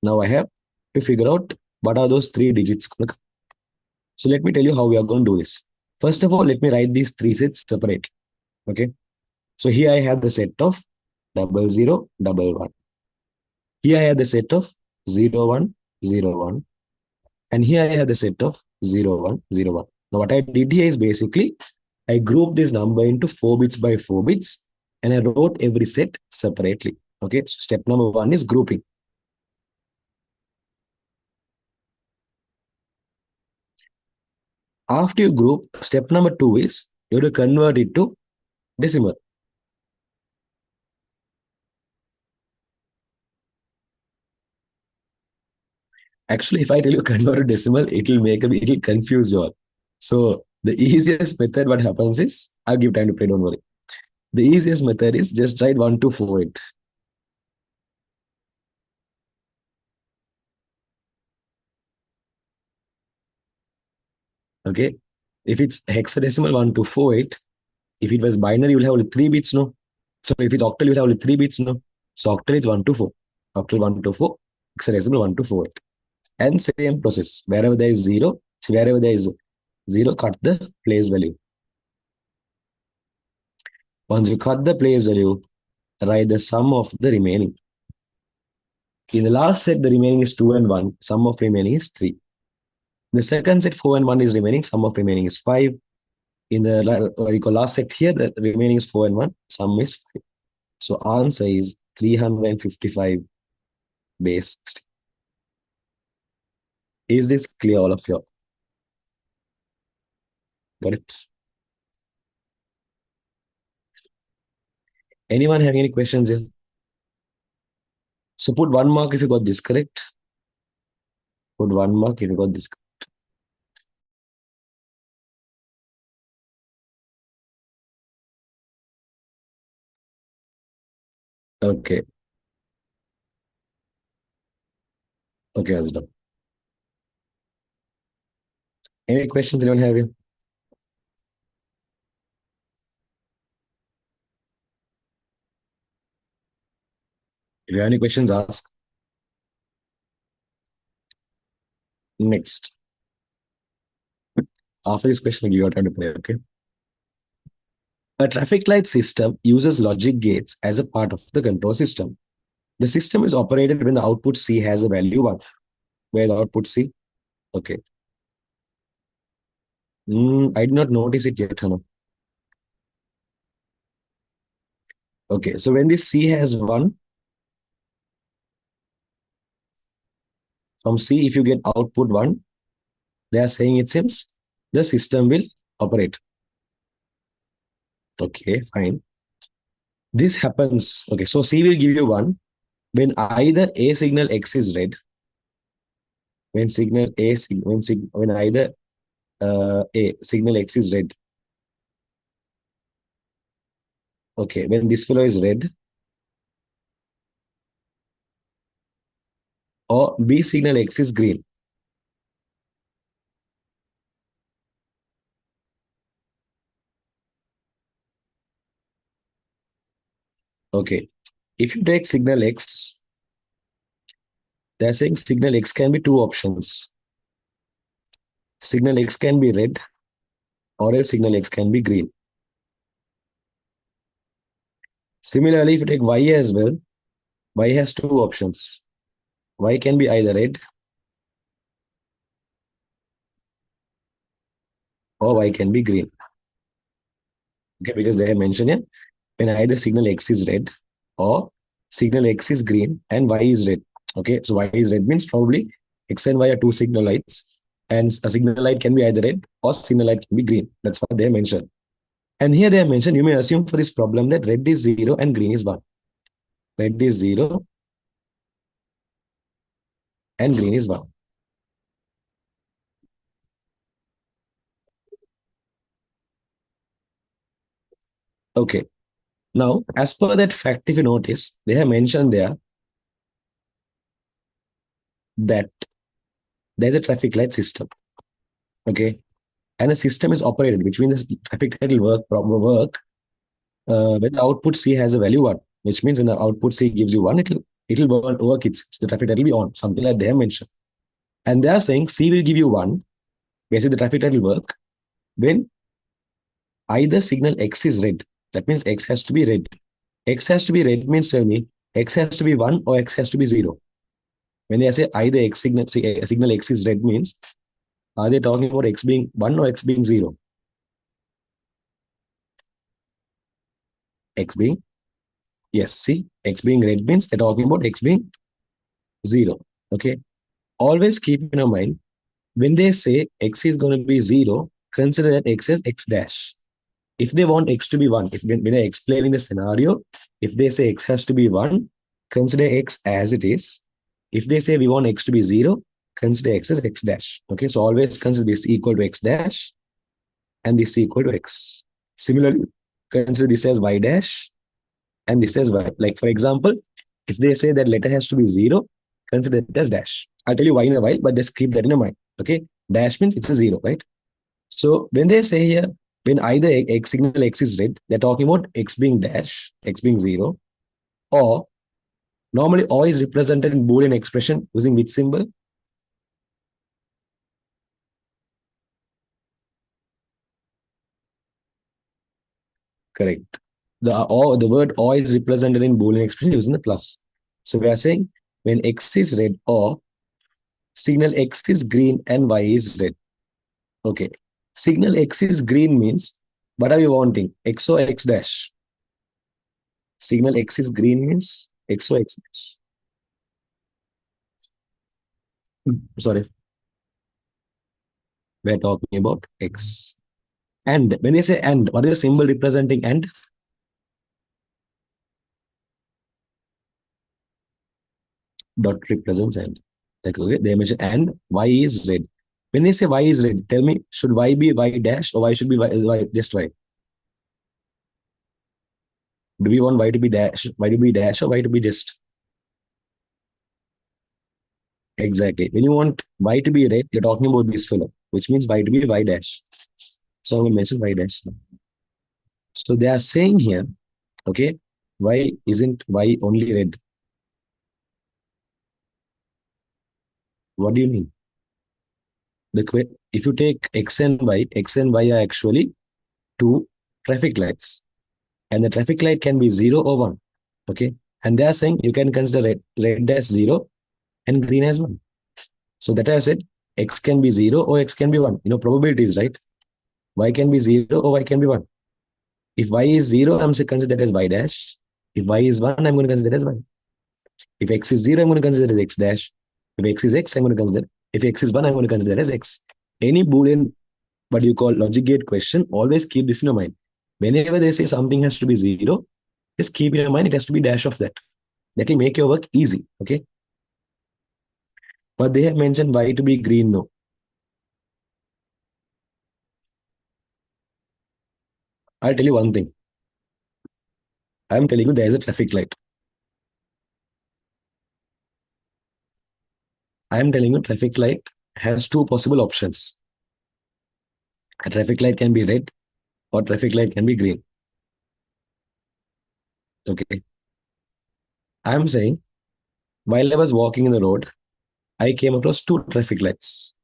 Now I have to figure out what are those 3 digits. So let me tell you how we are going to do this. First of all, let me write these 3 sets separately. Okay. So here I have the set of 0011. Here I have the set of 0101. And here I have the set of 0101. Now what I did here is basically I grouped this number into 4 bits by 4 bits and I wrote every set separately. Okay. So step number 1 is grouping. After you group, step number 2 is you have to convert it to decimal. Actually, if I tell you convert to decimal, it'll confuse you all. So the easiest method, what happens is, I'll give time to play, don't worry. The easiest method is just write 1248. Okay. If it's hexadecimal 1248, if it was binary, you'll have only 3 bits, no? So if it's octal, you'll have only 3 bits, no? So octal is 124. Octal 124, hexadecimal 1248. And same process. Wherever there is 0, so wherever there is 0, cut the place value. Once you cut the place value, write the sum of the remaining. In the last set, the remaining is 2 and 1. Sum of remaining is 3. The second set, 4 and 1 is remaining. Sum of remaining is 5. In the what you call last set here, the remaining is 4 and 1. Sum is 5. So answer is 355 base 60. Is this clear, all of you? Got it? Anyone having any questions here? So put 1 mark if you got this correct. Put 1 mark if you got this correct. Okay. Okay, that's done. Any questions anyone have here? If you have any questions, ask. Next. After this question, I'll give you time to play, okay? A traffic light system uses logic gates as a part of the control system. The system is operated when the output C has a value 1. Where the output C? Okay. I did not notice it yet, Hannah. Okay, so when this C has 1, from C, if you get output 1, they are saying it seems the system will operate. Okay, fine. This happens. Okay, so C will give you 1 when either A signal X is red, when signal A, when either A signal X is red. Okay, when this fellow is red, or B signal X is green. Okay, if you take signal X, they're saying signal X can be 2 options. Signal X can be red, or else signal X can be green. Similarly, if you take Y as well, Y has two options. Y can be either red or Y can be green. Okay, because they have mentioned here when either signal X is red or signal X is green and Y is red. Okay, so Y is red means probably X and Y are two signal lights, and a signal light can be either red or signal light can be green. That's what they mentioned. And here they have mentioned, you may assume for this problem that red is 0 and green is 1. Red is 0 and green is 1. Okay. Now, as per that fact, if you notice, they have mentioned there that there's a traffic light system. Okay. And the system is operated, which means the traffic light will work when the output C has a value 1, which means when the output C gives you 1, it'll work. The traffic light will be on, something like they have mentioned. And they are saying C will give you 1. Basically, the traffic light will work when either signal X is red. That means X has to be red. X has to be red means, tell me, X has to be 1 or X has to be 0. When they say either X signal X is red means, are they talking about X being 1 or X being 0? X being, yes, see, X being red means they're talking about X being 0. Okay. Always keep in your mind, when they say X is going to be 0, consider that X as X dash. If they want X to be 1, when I explaining the scenario, if they say X has to be 1, consider X as it is. If they say we want X to be 0, consider X as X dash. Okay, so always consider this equal to X dash and this equal to X. Similarly, consider this as Y dash and this as Y. Like for example, if they say that letter has to be 0, consider it as dash. I'll tell you why in a while, but just keep that in your mind. Okay, dash means it's a 0, right? So when they say here, when either X signal X is red, they're talking about X being dash, X being 0, or normally O is represented in Boolean expression using which symbol? Correct. The word O is represented in Boolean expression using the plus. So we are saying when X is red or signal X is green and Y is red. Okay. Signal X is green means what are we wanting? X or X dash? Signal X is green means X or X dash. Sorry. We're talking about X. And when you say and, what is the symbol representing and? Dot represents and. Like, okay, they mention and Y is red. When they say Y is red, tell me, should Y be Y dash or Y should be Y just Y? Do we want Y to be dash or Y to be just? Exactly. When you want Y to be red, you're talking about this fellow, which means Y to be Y dash. So I'm going to mention Y dash. So they are saying here, okay, why isn't Y only red? What do you mean? If you take X and Y are actually two traffic lights. And the traffic light can be 0 or 1. Okay. And they are saying you can consider red as 0 and green as 1. So that I said X can be 0 or X can be 1. You know, probabilities, right? Y can be 0 or Y can be 1. If Y is 0, I'm saying consider that as Y dash. If Y is 1, I'm going to consider that as Y. If X is 0, I'm going to consider it as X dash. If X is X, I'm going to consider. If X is 1, I'm going to consider it as X. Any Boolean, what you call logic gate question, always keep this in your mind. Whenever they say something has to be 0, just keep in your mind it has to be dash of that. That will make your work easy. Okay. But they have mentioned Y to be green. No. I'll tell you one thing. I'm telling you there is a traffic light. I'm telling you traffic light has two possible options. A traffic light can be red or traffic light can be green. Okay. I'm saying while I was walking in the road, I came across two traffic lights.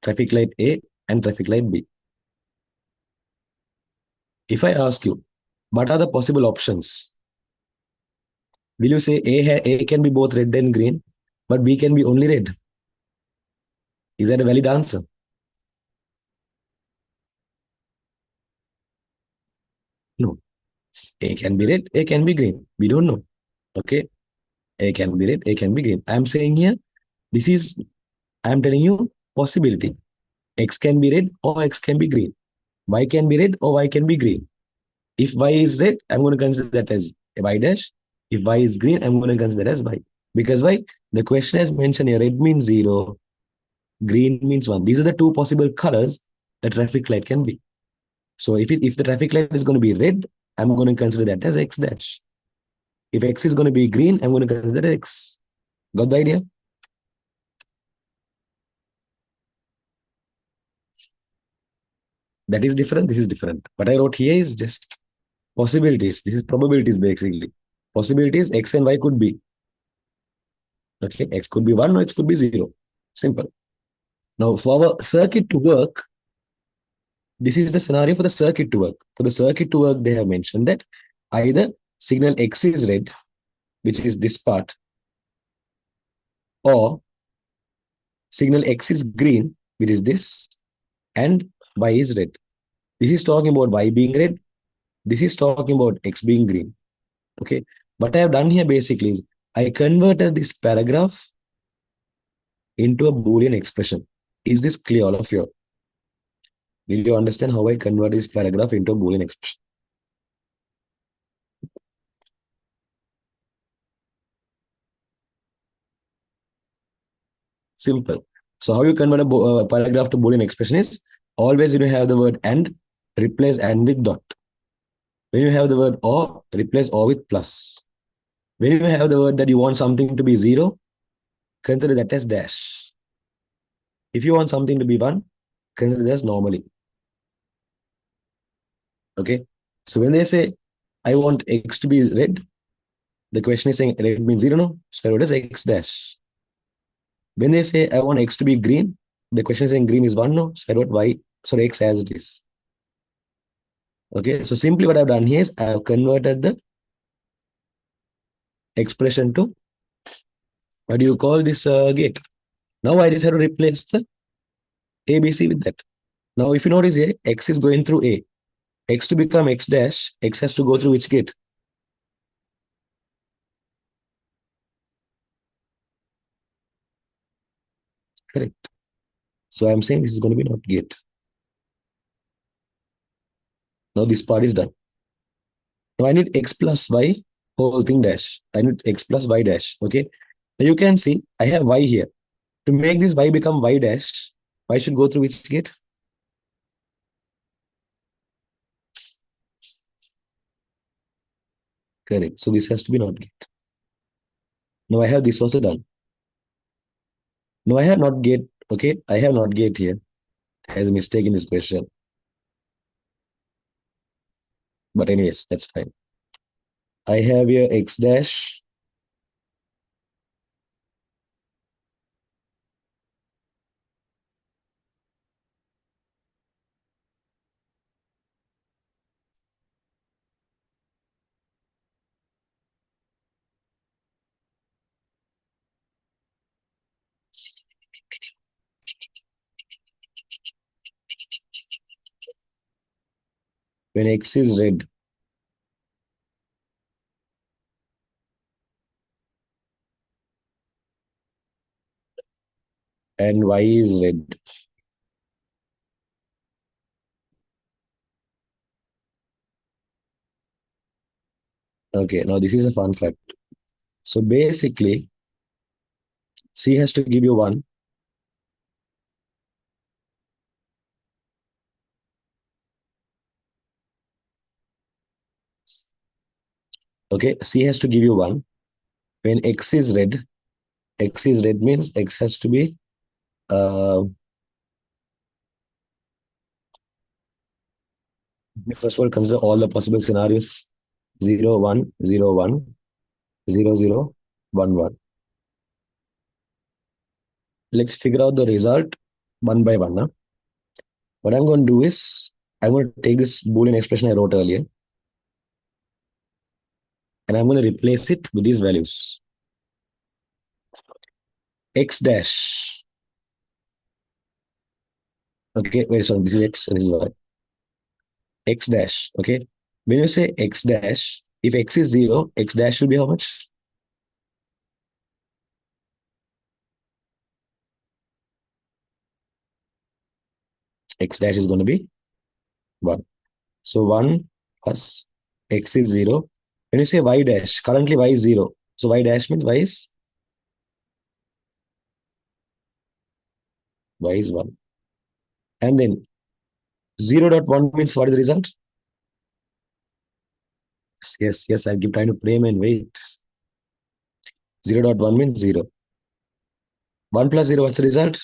Traffic light A and traffic light B. If I ask you, what are the possible options? Will you say A can be both red and green, but B can be only red? Is that a valid answer? No. A can be red, A can be green. We don't know. Okay. A can be red, A can be green. I'm saying here, this is, I'm telling you possibility. X can be red or X can be green. Y can be red or Y can be green. If Y is red, I'm going to consider that as a Y dash. If Y is green, I'm going to consider that as Y. Because why? The question has mentioned here, red means 0, green means 1. These are the two possible colors the traffic light can be. So if the traffic light is going to be red, I'm going to consider that as X dash. If X is going to be green, I'm going to consider that X. Got the idea? That is different. This is different. What I wrote here is just possibilities. This is probabilities basically. Possibilities X and Y could be. Okay, X could be 1 or X could be 0. Simple. Now, for our circuit to work, this is the scenario for the circuit to work. For the circuit to work, they have mentioned that either signal X is red, which is this part, or signal X is green, which is this, and Y is red. This is talking about Y being red. This is talking about X being green. Okay. What I have done here basically is I converted this paragraph into a Boolean expression. Is this clear, all of you? Did you understand how I convert this paragraph into a Boolean expression? Simple. So how you convert a paragraph to Boolean expression is always when you have the word and, replace and with dot. When you have the word or, replace or with plus. When you have the word that you want something to be 0, consider that as dash. If you want something to be 1, consider that as normally. Okay. So when they say, I want X to be red, the question is saying red means 0, no? So I wrote as X dash. When they say, I want X to be green, the question is saying green is 1, no? So I wrote Y, sorry, X as it is. Okay. So simply what I've done here is I have converted the expression to, what do you call this gate? Now I just have to replace the ABC with that. Now, if you notice here, X is going through A. X to become X dash, X has to go through which gate? Correct. So I'm saying this is going to be not gate. Now this part is done. Now I need X plus Y whole thing dash. I need X plus Y dash. Okay. Now you can see I have Y here. To make this Y become Y dash, Y should go through which gate? Correct. So this has to be not gate. Now I have this also done. No, I have not gate. Okay, I have not gate here. As a mistake in this question. But anyways, that's fine. I have here X dash. When X is red, and Y is red. Okay, now this is a fun fact. So basically, C has to give you 1. Okay, C has to give you 1. When X is red means X has to be first of all, consider all the possible scenarios. 0, 1, 0, 1, 0, 0, 1, 1. Let's figure out the result one by one. Huh? What I'm going to do is I'm going to take this Boolean expression I wrote earlier. and I'm going to replace it with these values. X dash. Okay, wait, so this is X and this is Y. X dash, okay? When you say X dash, if X is 0, X dash will be how much? X dash is going to be 1. So 1 plus X is 0. When you say Y dash, currently Y is 0. So Y dash means Y is 1. And then 0.1 means what is the result? Yes, I'll give time to play and wait. 0.1 means 0. 1 plus 0, what's the result?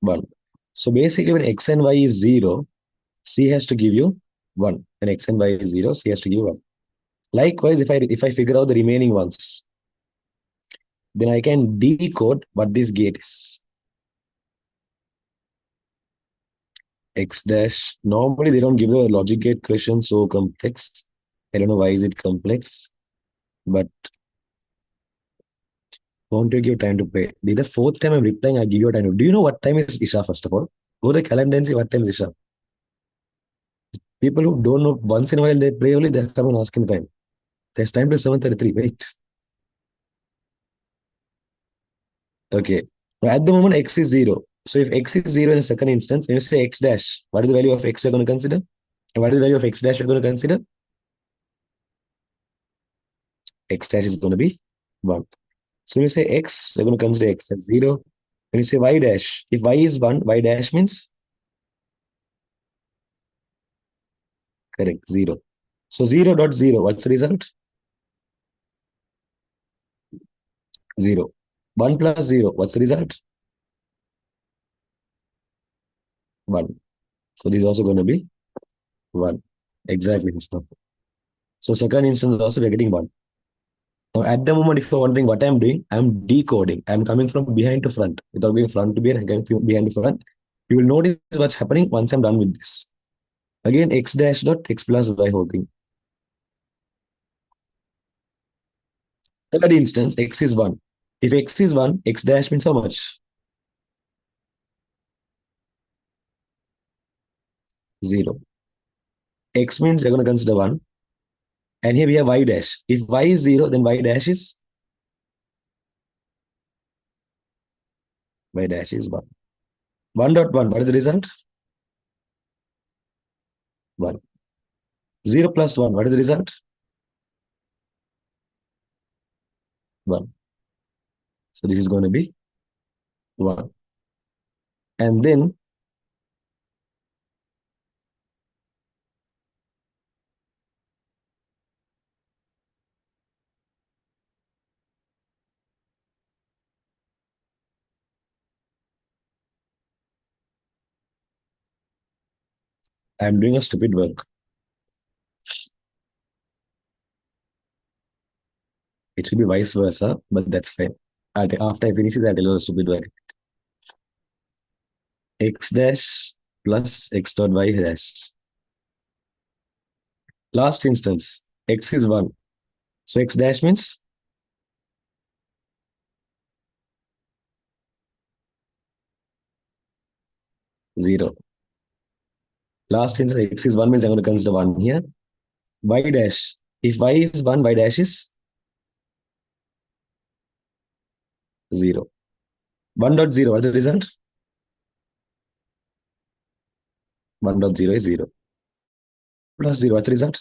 1. So basically, when X and Y is 0, C has to give you 1. When X and Y is 0, C has to give you 1. Likewise, if I figure out the remaining ones, then I can decode what this gate is. X dash. Normally, they don't give a logic gate question so complex. I don't know why is it complex, but won't you give time to play? This is the fourth time I'm replying. I give you time. Do you know what time is Isha, first of all? Go to the calendar and see what time is Isha. People who don't know, once in a while they play only, they come and ask me time. There's time till 7:33. Wait. Okay. Now, at the moment, X is 0. So if X is 0 in the second instance, when you say X dash, what is the value of X we're going to consider? And what is the value of X dash we're going to consider? X dash is going to be 1. So when you say X, we're going to consider X as 0. When you say Y dash, if Y is 1, Y dash means correct, 0. So 0.0, what's the result? 0. 1 plus 0, what's the result? 1. So this is also going to be 1. Exactly. So second instance also we're getting 1. Now at the moment, if you're wondering what I'm doing, I'm decoding. I'm coming from behind to front. Without going front to behind, I'm coming from behind to front. You will notice what's happening once I'm done with this. Again, X dash dot X plus Y whole thing. Third instance, X is 1. If X is 1, X dash means how much? 0. X means we're going to consider 1. And here we have Y dash. If Y is 0, then Y dash is 1. 1.1, what is the result? 1. 0 plus 1, what is the result? 1. So this is going to be 1. And then I'm doing a stupid work. It should be vice versa, but that's fine. After I finish this, I'll tell you the stupid work. X dash plus X dot Y dash. Last instance, X is 1. So X dash means 0. Last instance, X is 1 means I'm going to consider 1 here. Y dash. If Y is 1, Y dash is 0. 1.0, what's the result? 1.0 is 0. Plus 0, what's the result?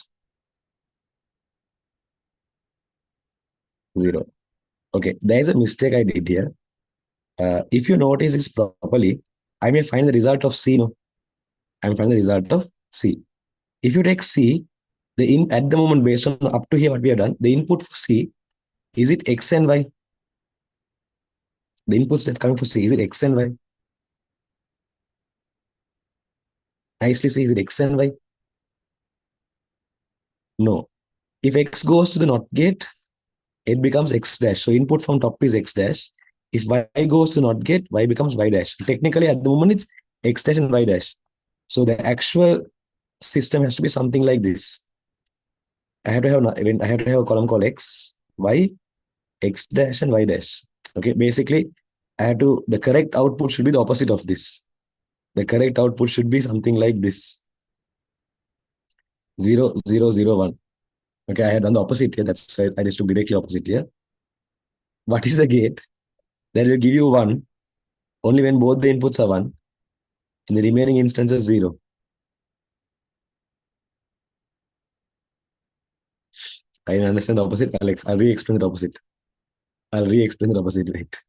0. Okay, there is a mistake I did here. If you notice this properly, I may find the result of C. No, I'm finding the result of C. If you take C, at the moment, based on up to here what we have done, the input for C, is it X and Y? The inputs that's coming for C, is it X and Y? Nicely see, is it X and Y? No. If X goes to the NOT gate, it becomes X dash. So input from top is X dash. If Y goes to NOT gate, Y becomes Y dash. Technically, at the moment, it's X dash and Y dash. So the actual system has to be something like this. I have to have a column called x, y, x dash and y dash. Okay, basically, the correct output should be the opposite of this. The correct output should be something like this. 0, 0, 0, 1. Okay, I had done the opposite here. That's why I just took directly opposite here. What is the gate? That will give you 1 only when both the inputs are 1. In the remaining instances, 0. I didn't understand the opposite. I'll re-explain the opposite. Wait.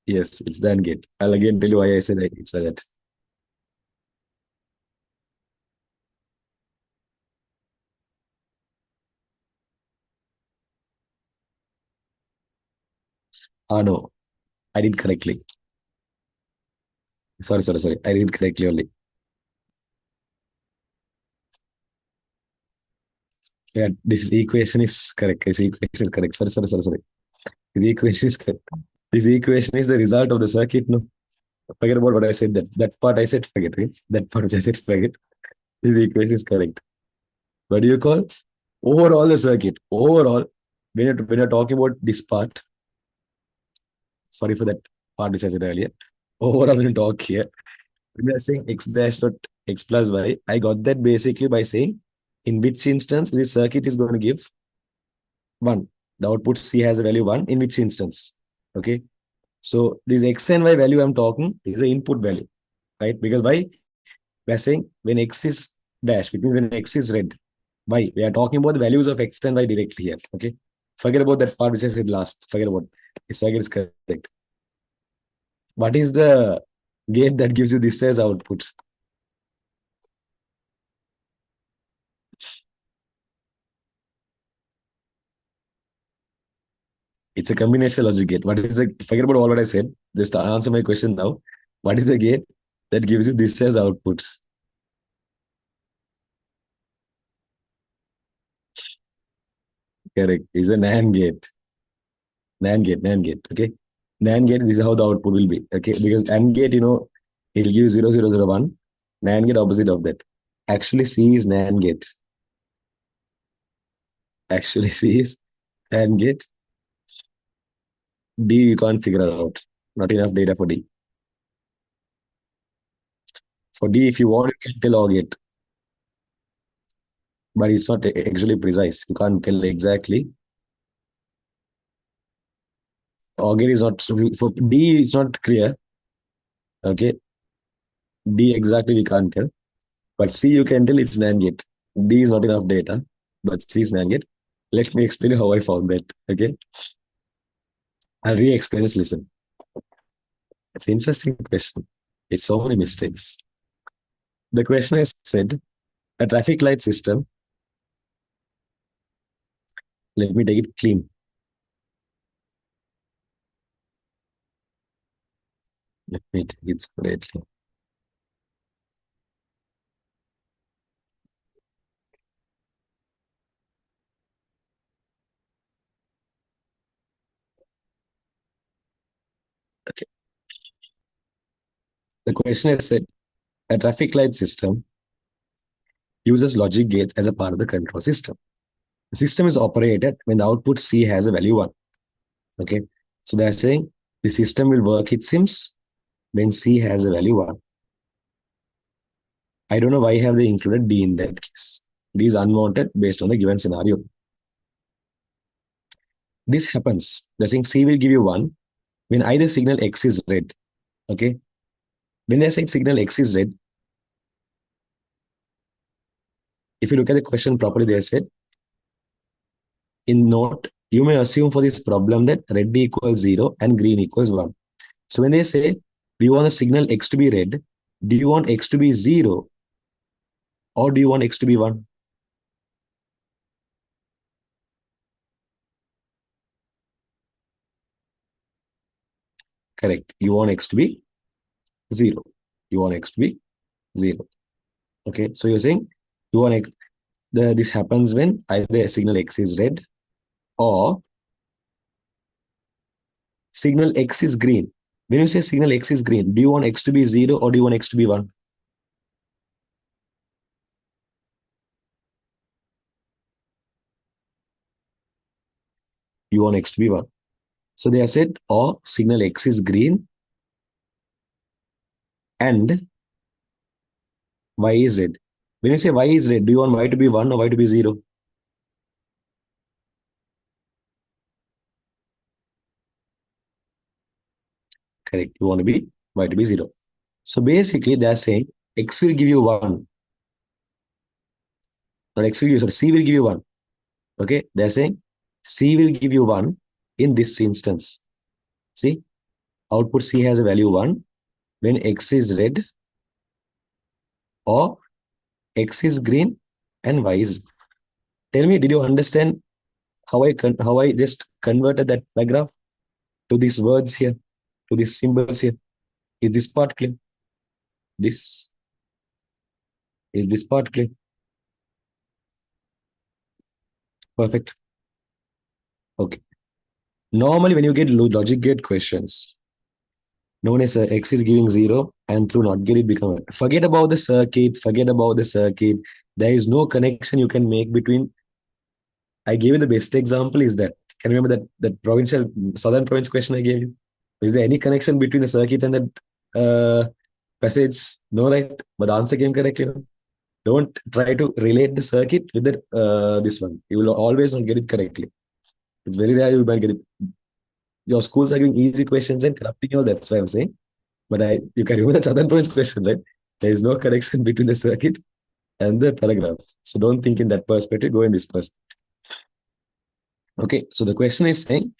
Yes, it's the AND gate. I'll again tell you why I said it's like that. Ah, no, I did correctly. Sorry. I did correctly only. Yeah, this equation is correct. This equation is correct. Sorry. The equation is correct. This equation is the result of the circuit. No, forget about what I said. That part I said forget. Okay? That part which I said forget. This equation is correct. What do you call? Overall the circuit. Overall, when you're talking about this part, sorry for that part which I said earlier. Overall, when you talk here, when we are saying x dash dot x plus y, I got that basically by saying in which instance this circuit is going to give 1. The output C has a value 1 in which instance. Okay. So this x and y value I'm talking is the input value, right? Because why? We're saying when x is dash, which means when x is red. Why? We are talking about the values of x and y directly here. Okay. Forget about that part which I said last. Forget about it. This circuit is correct. What is the gate that gives you this as output? It's a combination logic gate. Forget about all what I said. Just answer my question now. What is the gate that gives you this as output? Correct. It's a NAND gate. NAND gate. Okay. NAND gate, this is how the output will be. Okay. Because AND gate, it'll give 0, 0, 0, 1. NAND gate opposite of that. Actually, C is NAND gate. Actually, C is AND gate. D, you can't figure it out. Not enough data for D. For D, if you want, you can tell OR gate. But it's not actually precise. You can't tell exactly. OR gate is not, for D, it's not clear. Okay. D exactly we can't tell. But C, you can tell it's NAND gate. D is not enough data, but C is NAND gate. Let me explain how I found that. Okay. I'll re-explain this. Listen. It's an interesting question. It's so many mistakes. The question is said, a traffic light system. Let me take it clean. Let me take it separately. Okay. The question is said, a traffic light system uses logic gates as a part of the control system. The system is operated when the output C has a value 1. Okay. So they're saying the system will work its sims when C has a value 1. I don't know why have they included D in that case. D is unwanted based on the given scenario. This happens. They're saying C will give you 1 when either signal X is red. Okay. When they're saying signal X is red, if you look at the question properly, they said in note, you may assume for this problem that red equals 0 and green equals 1. So when they say we want a signal X to be red, do you want X to be 0 or do you want X to be 1? Correct. You want X to be 0. You want X to be 0. Okay. So you're saying you want X, this happens when either a signal X is red or signal X is green. When you say signal X is green, do you want X to be 0 or do you want X to be 1? you want x to be 1. So they have said, or signal x is green and y is red. When you say y is red, do you want y to be 1 or y to be 0? Correct. You want to be y to be 0. So basically, they are saying x will give you 1. Not x will give you, sorry, c will give you 1. Okay. They are saying c will give you 1 in this instance. See, output c has a value 1 when x is red or x is green and y is red. Tell me, did you understand how I just converted that paragraph to these words here, to these symbols here? Is this part clear? This is this part clear? Perfect. Okay. Normally, when you get logic gate questions, known as x is giving 0 and through not get it become forget about the circuit, forget about the circuit. There is no connection you can make between. I gave you the best example is that. Can you remember that provincial southern province question I gave you? Is there any connection between the circuit and that passage? No, right? But the answer came correctly. Don't try to relate the circuit with the this one. You will always not get it correctly. It's very rare you might get it. Your schools are giving easy questions and corrupting you all. That's why I'm saying. But you can remember the southern province question, right? There is no connection between the circuit and the paragraphs. So don't think in that perspective. Go in this perspective. Okay. So the question is saying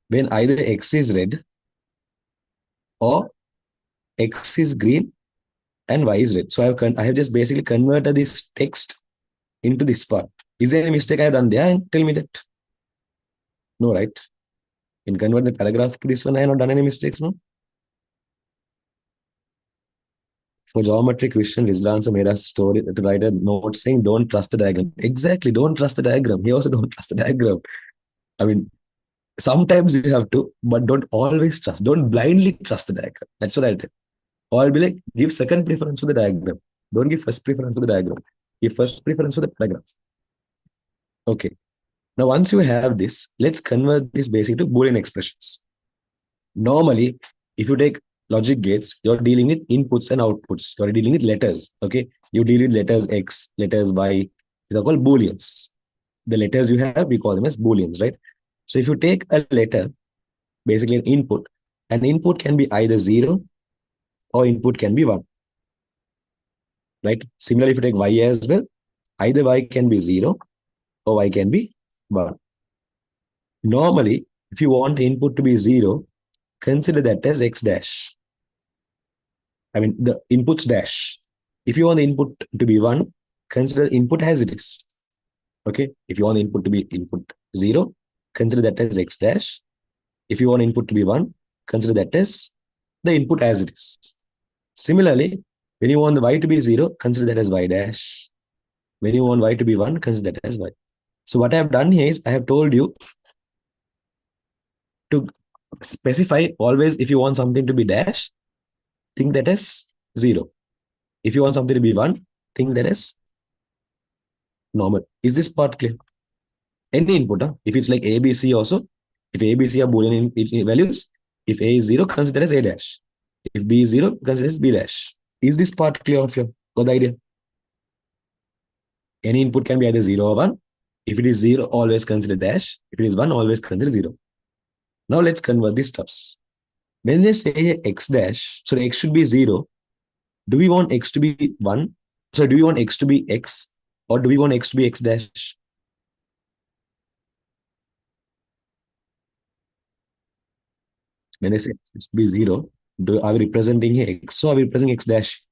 when either x is red or x is green and y is red. So I have just basically converted this text into this part. Is there any mistake I have done there? And tell me that. No, right? In convert the paragraph to this one, I have not done any mistakes, no? For geometry question, Rizlansa made a story to write a note saying, don't trust the diagram. Exactly, don't trust the diagram. He also don't trust the diagram. I mean, sometimes you have to, but don't always trust. Don't blindly trust the diagram. That's what I tell. Or I'll be like, give second preference for the diagram. Don't give first preference for the diagram. Give first preference for the paragraph. Okay. Now, once you have this, let's convert this basically to Boolean expressions. Normally, if you take logic gates, you're dealing with inputs and outputs. You're dealing with letters. Okay. You deal with letters X, letters Y. These are called Booleans. The letters you have, we call them as Booleans, right? So if you take a letter, basically an input can be either 0 or input can be 1. Right? Similarly, if you take Y as well, either Y can be 0 or Y can be 1. Normally, if you want the input to be 0, consider that as X dash. I mean, the input's dash. If you want the input to be 1, consider input as it is. Okay. If you want the input to be input 0, consider that as X dash. If you want input to be 1, consider that as the input as it is. Similarly, when you want the Y to be 0, consider that as Y dash. When you want Y to be 1, consider that as Y. So what I have done here is I have told you to specify always if you want something to be dash, think that as 0. If you want something to be 1, think that as normal. Is this part clear? Any input, if it's like A, B, C also, if A, B, C are Boolean in values, if A is 0, consider as A dash. If B is 0, consider as B dash. Is this part clear of you? Got the idea? Any input can be either 0 or 1. If it is 0, always consider dash. If it is 1, always consider 0. Now let's convert these stuffs. When they say X dash, so X should be 0, do we want X to be 1? So do we want X to be X or do we want X to be X dash? When I say X to be 0, are we representing X or are we representing X dash?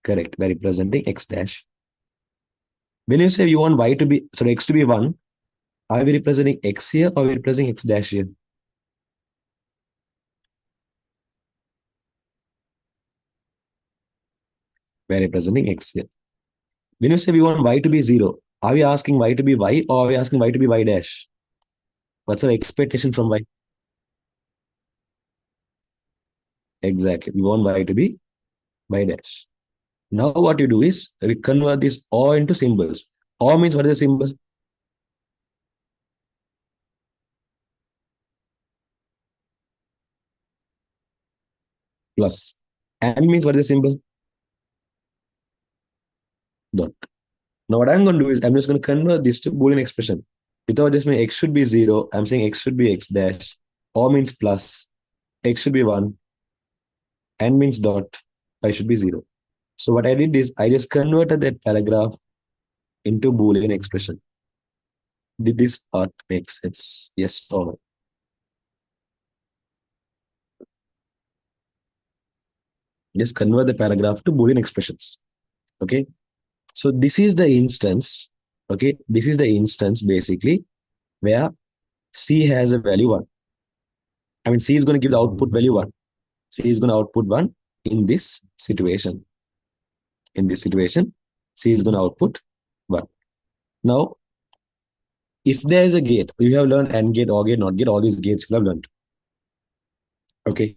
Correct. We're representing X dash. When you say you want Y to be, sorry, X to be 1, are we representing X here or are we representing X dash here? We're representing X here. When you say we want Y to be 0, are we asking Y to be Y or are we asking Y to be Y dash? What's our expectation from Y? Exactly. We want Y to be Y dash. Now what you do is we convert this all into symbols. Or means what is the symbol? plus. And means what is the symbol? Dot. Now what I'm going to do is I'm just going to convert this to Boolean expression. Without just saying x should be 0, I'm saying x should be x dash. Or means plus. X should be 1. And means dot. Y should be 0. So what I did is I just converted that paragraph into Boolean expression. Did this part make sense? Yes or no? Just convert the paragraph to Boolean expressions. Okay. So this is the instance. Okay. This is the instance basically where C has a value 1. I mean, C is going to give the output value 1. C is going to output 1 in this situation. In this situation, C is going to output 1. Now, if there is a gate, you have learned AND gate, OR gate, NOT gate, all these gates you have learned. Okay.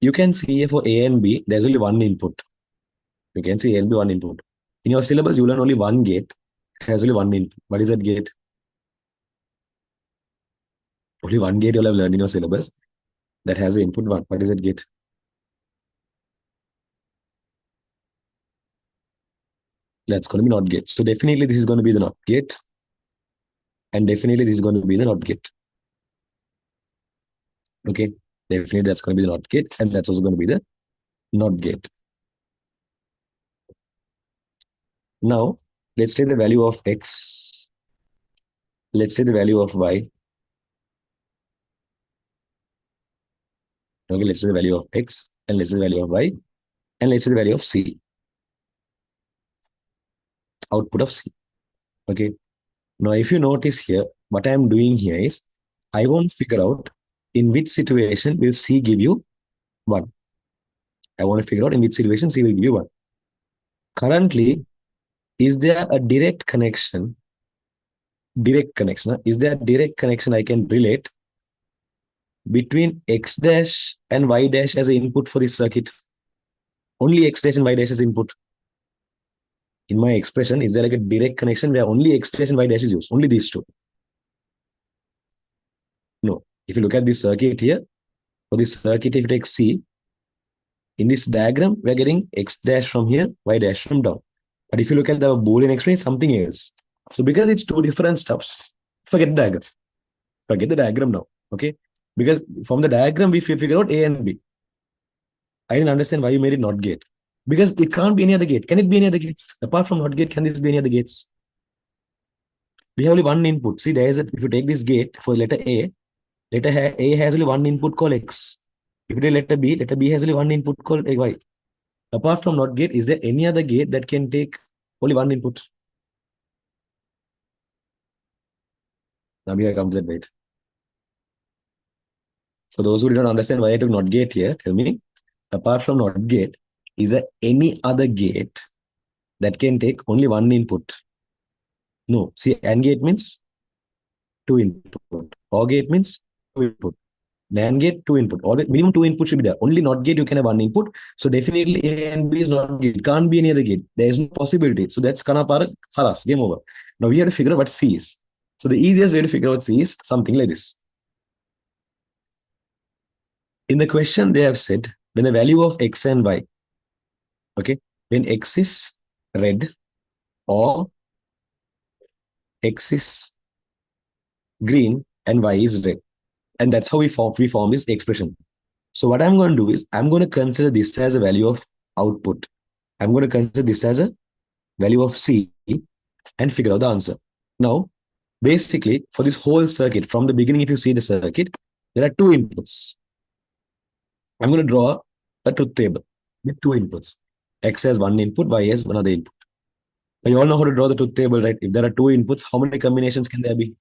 You can see for A and B, there's only one input. You can see A and B, one input. In your syllabus, you learn only one gate. It has only one input. What is that gate? Only one gate you'll have learned in your syllabus that has the input 1. What is that gate? That's going to be NOT gate. So definitely this is going to be the NOT gate. And definitely this is going to be the NOT gate. Okay. Definitely that's going to be the NOT gate. And that's also going to be the NOT gate. Now, let's take the value of X. Let's take the value of Y. Okay, let's say the value of X, and let's say the value of Y, and let's say the value of C. Output of C. Okay. Now, if you notice here, what I'm doing here is, I want to figure out in which situation will C give you 1. I want to figure out in which situation C will give you 1. Currently, is there a direct connection? Direct connection. Is there a direct connection I can relate between X dash and Y dash as an input for this circuit? Only X dash and Y dash as input. In my expression, is there like a direct connection where only X dash and Y dash is used? Only these two? No. If you look at this circuit here, for this circuit, if you take C, in this diagram, we're getting X dash from here, Y dash from down. But if you look at the Boolean expression, it's something else. So because it's two different stuffs, forget the diagram. Forget the diagram now. Okay. Because from the diagram, we figure out A and B. I didn't understand why you made it NOT gate. Because it can't be any other gate. Can it be any other gates? Apart from NOT gate, can this be any other gates? We have only one input. See, there is if you take this gate for letter A has only one input called X. If you take letter B has only one input called Y. Apart from NOT gate, is there any other gate that can take only one input? Now here comes that wait. For those who did not understand why I took NOT gate here, tell me, apart from NOT gate, is there any other gate that can take only one input? No. See, AND gate means 2 input. OR gate means 2 input. NAND gate, 2 input. Always minimum 2 input should be there. Only NOT gate you can have 1 input. So definitely A and B is NOT gate. It can't be any other gate. There is no possibility. So that's Kanapara Khalas. Game over. Now we have to figure out what C is. So the easiest way to figure out C is something like this. In the question, they have said when the value of X and Y, okay, when X is red or X is green and Y is red. And that's how we form this expression. So what I'm going to do is I'm going to consider this as a value of output. I'm going to consider this as a value of C and figure out the answer. Now, basically, for this whole circuit, from the beginning, if you see the circuit, there are 2 inputs. I'm going to draw a truth table with 2 inputs. X has 1 input, Y has another input. Now, you all know how to draw the truth table, right? If there are 2 inputs, how many combinations can there be?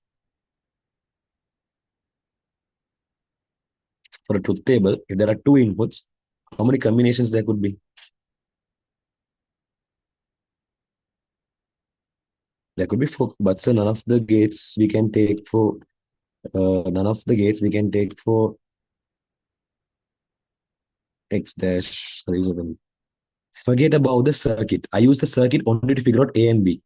For a truth table, if there are 2 inputs, how many combinations there could be? There could be 4, but so none of the gates we can take for X dash reasonable. Forget about the circuit. I use the circuit only to figure out A and B.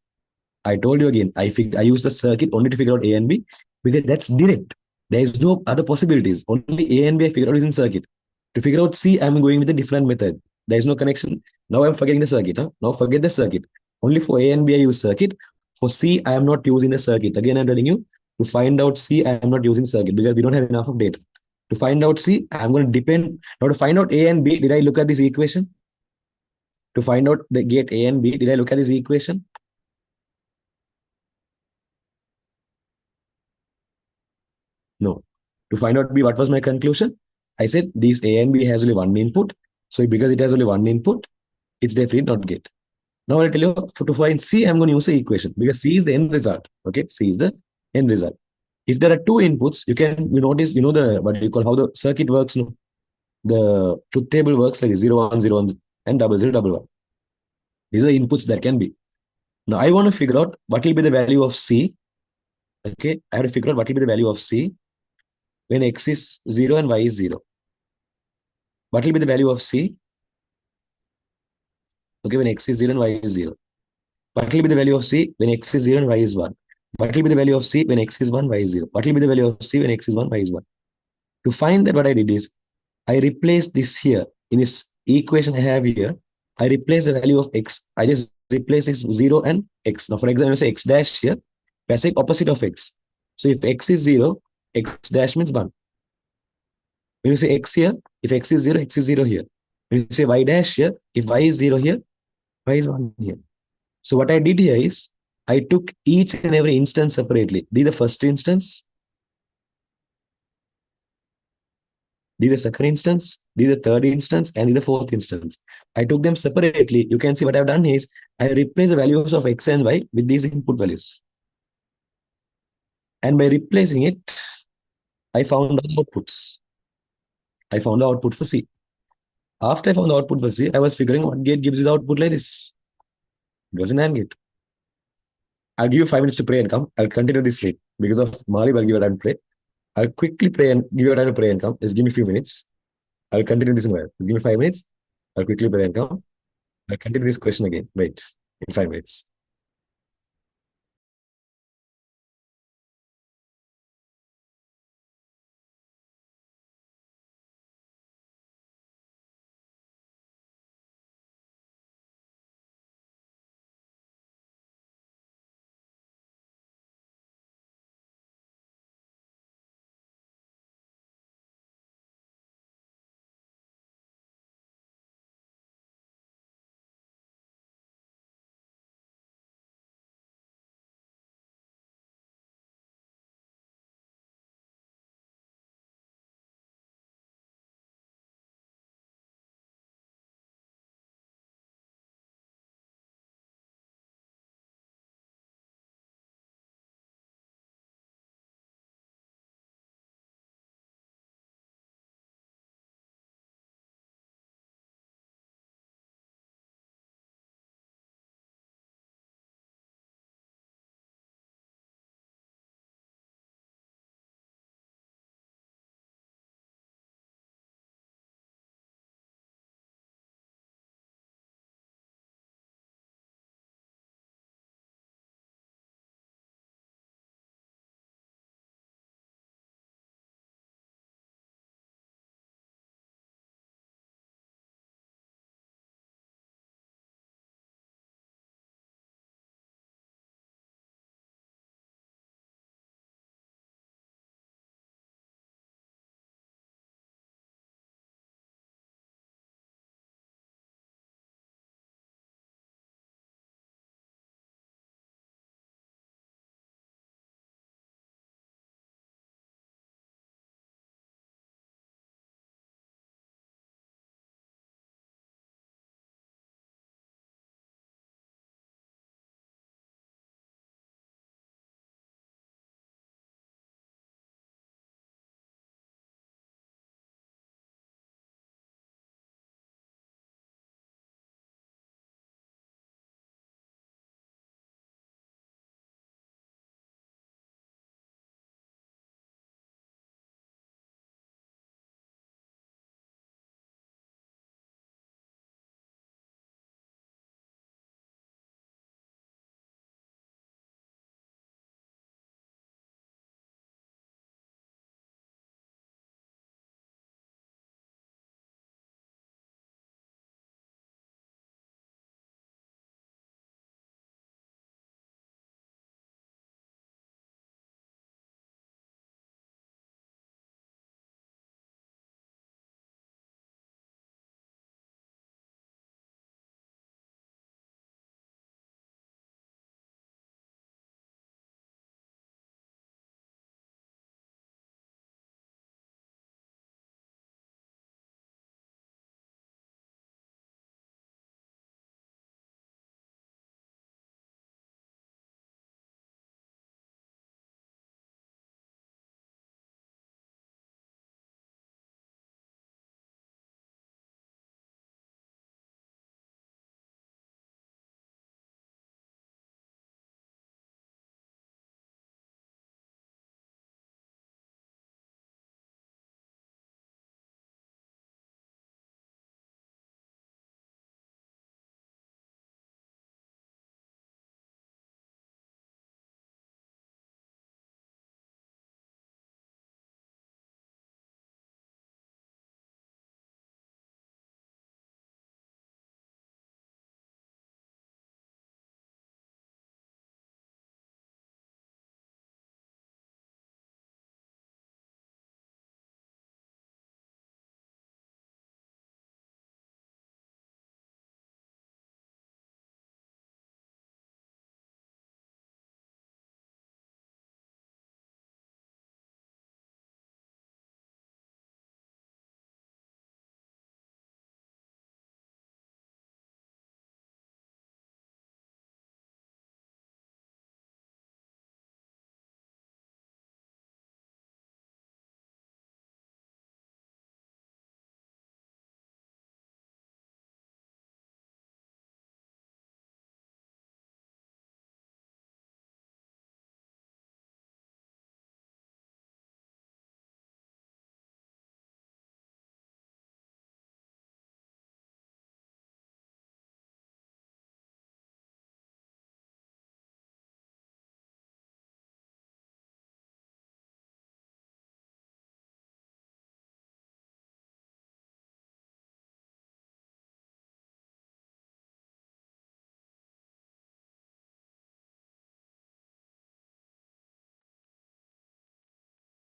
I told you again, I use the circuit only to figure out A and B because that's direct. There is no other possibilities. Only A and B I figure out using circuit. To figure out C, I'm going with a different method. There is no connection. Now I'm forgetting the circuit. Huh? Now forget the circuit. Only for A and B, I use circuit. For C, I am not using the circuit. Again, I'm telling you, to find out C, I am not using circuit because we don't have enough of data. To find out C, I'm going to depend. Now to find out A and B, did I look at this equation? To find out the gate A and B, did I look at this equation? No. To find out B, what was my conclusion? I said these A and B has only one input. So because it has only one input, it's definitely not gate. Now I'll tell you to find C, I'm going to use the equation because C is the end result. Okay, C is the end result. If there are two inputs, you notice, the what do you call how the circuit works. No, the truth table works like 0 1 0 1 and 0 0 1 1. These are inputs that can be. Now I want to figure out what will be the value of C. Okay, I have to figure out what will be the value of C when X is 0 and Y is 0. What will be the value of C? Okay, when X is 0 and Y is 0. What will be the value of C when X is 0 and Y is 1? What will be the value of C when X is 1, Y is 0? What will be the value of C when X is 1, Y is 1? To find that, what I did is I replaced this here in this equation I have here. I replace the value of X. I just replace this 0 and X. Now, for example, say X dash here, we are saying opposite of X. So if X is 0, X dash means 1. When you say X here, if X is 0, X is 0 here. When you say Y dash here, if Y is 0 here, Y is 1 here. So what I did here is I took each and every instance separately. The first instance, the second instance, the third instance, and the fourth instance. I took them separately. You can see what I've done is I replace the values of X and Y with these input values. And by replacing it, I found the outputs. I found the output for C. After I found the output for C, I was figuring what gate gives you the output like this. It was an AND gate. I'll give you 5 minutes to pray and come. I'll continue this late. Because of Mali, I'll give you time to pray. I'll quickly pray and give you time to pray and come. Just give me a few minutes. I'll continue this in a while. Just give me 5 minutes. I'll quickly pray and come. I'll continue this question again. Wait, in 5 minutes.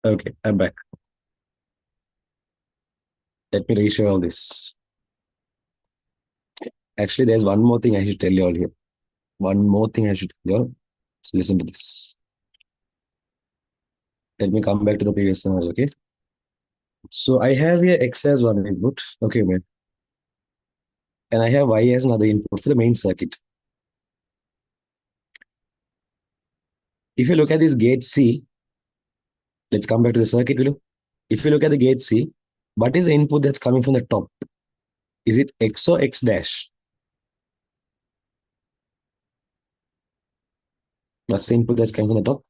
Okay, I'm back. Let me reshow all this. Actually, there's one more thing I should tell you all here. One more thing I should tell you all. So listen to this. Let me come back to the previous scenario, okay? So I have here X as one input, okay, man. And I have Y as another input for the main circuit. If you look at this gate C, let's come back to the circuit below. If you look at the gate C, what is the input that's coming from the top? Is it X or X dash? What's the input that's coming from the top?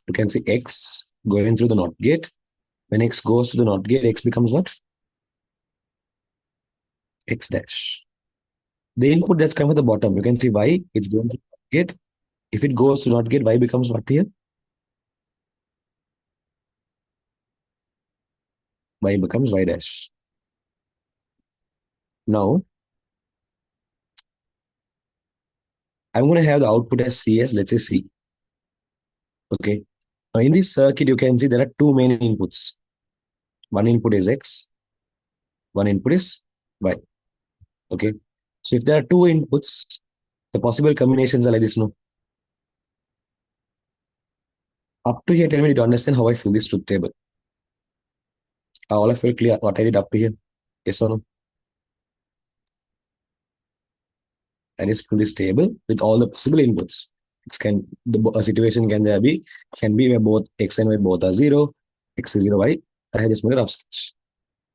You can see X going through the NOT gate. When X goes to the NOT gate, X becomes what? X dash. The input that's coming from the bottom, you can see Y, it's going to NOT gate. If it goes to NOT gate, Y becomes what here? Y becomes Y dash. Now, I'm going to have the output as C as, let's say, C. Okay. Now, in this circuit, you can see there are two main inputs. One input is X, one input is Y. Okay. So, if there are two inputs, the possible combinations are like this, no? Up to here, tell me, did you understand how I fill this truth table? Are all of you clear what I did up to here? Yes or no? I just fill this table with all the possible inputs. It can a situation can be where both X and Y both are 0, X is 0, Y. I have just made a rough sketch.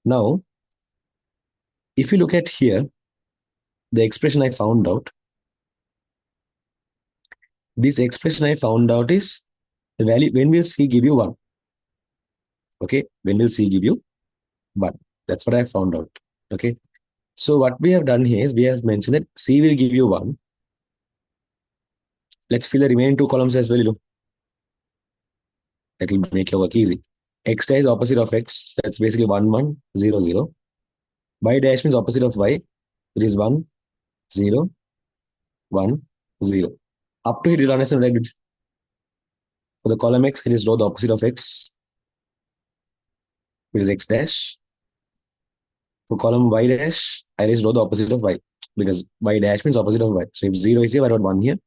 Now, if you look at here, the expression I found out, this expression I found out is the value when will C give you 1? Okay, when will C give you 1? That's what I found out. Okay, so what we have done here is we have mentioned that C will give you 1. Let's fill the remaining two columns as well. That will make your work easy. X dash is opposite of X. That's basically 1, 1, 0, 0. Y dash means opposite of Y, which is 1, 0, 1, 0. Up to here, you understand what I did. For the column X, it is draw the opposite of X, which is X dash. For column Y dash, I just draw the opposite of Y, because Y dash means opposite of Y. So if 0 is here, I wrote 1 here.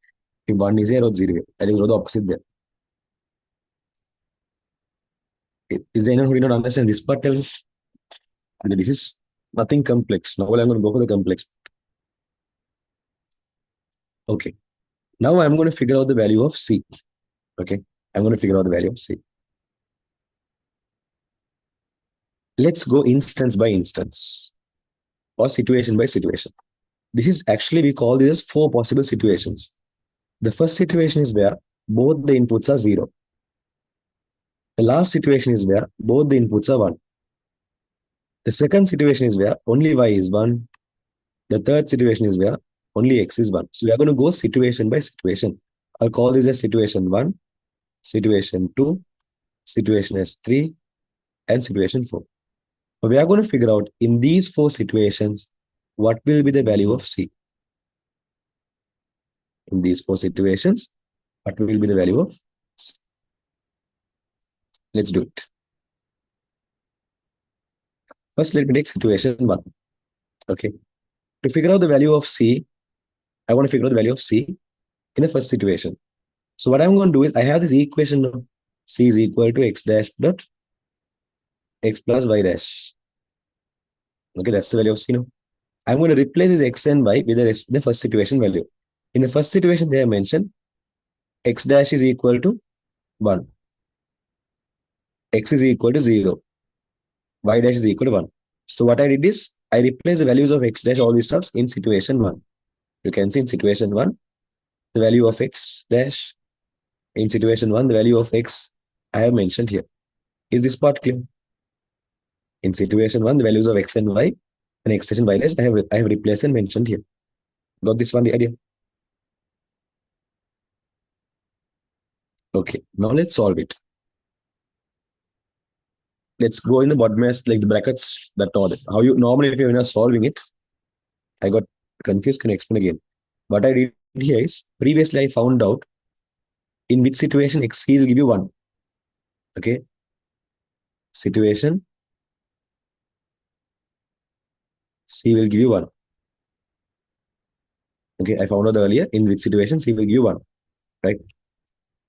If 1 is here, I wrote 0 here. I just draw the opposite there. Is there anyone who did not understand this part? Tell me. And this is nothing complex. Now I'm going to go for the complex. Okay. Now I'm going to figure out the value of C. Okay. I'm going to figure out the value of C. Let's go instance by instance or situation by situation. This is actually, we call this as 4 possible situations. The first situation is where both the inputs are 0. The last situation is where both the inputs are 1. The second situation is where only Y is 1. The third situation is where only X is 1. So we are going to go situation by situation. I'll call this as situation 1, situation 2, situation S3, and situation 4. So we are going to figure out in these 4 situations, what will be the value of C? In these 4 situations, what will be the value of C? Let's do it. First, let me take situation 1. Okay. To figure out the value of C, I want to figure out the value of C in the first situation. So what I'm going to do is I have this equation of C is equal to X dash dot X plus Y dash. Okay, that's the value of C now. I'm going to replace this X and Y with the first situation value. In the first situation, they have mentioned X dash is equal to 1. X is equal to 0. Y dash is equal to 1. So what I did is I replace the values of X dash, all these stuffs in situation 1. You can see in situation 1, the value of X dash. In situation 1, the value of X I have mentioned here. Is this part clear? In situation 1, the values of X and Y and extension Y dash I have replaced and mentioned here. Got this one, the idea? Okay, now let's solve it. Let's go in the bottom like the brackets that order. How you normally if you're solving it, I got Confused, can I explain again? What I did here is, previously I found out in which situation xc will give you 1. Okay. Situation c will give you 1. Okay. I found out earlier in which situation c will give you 1. Right.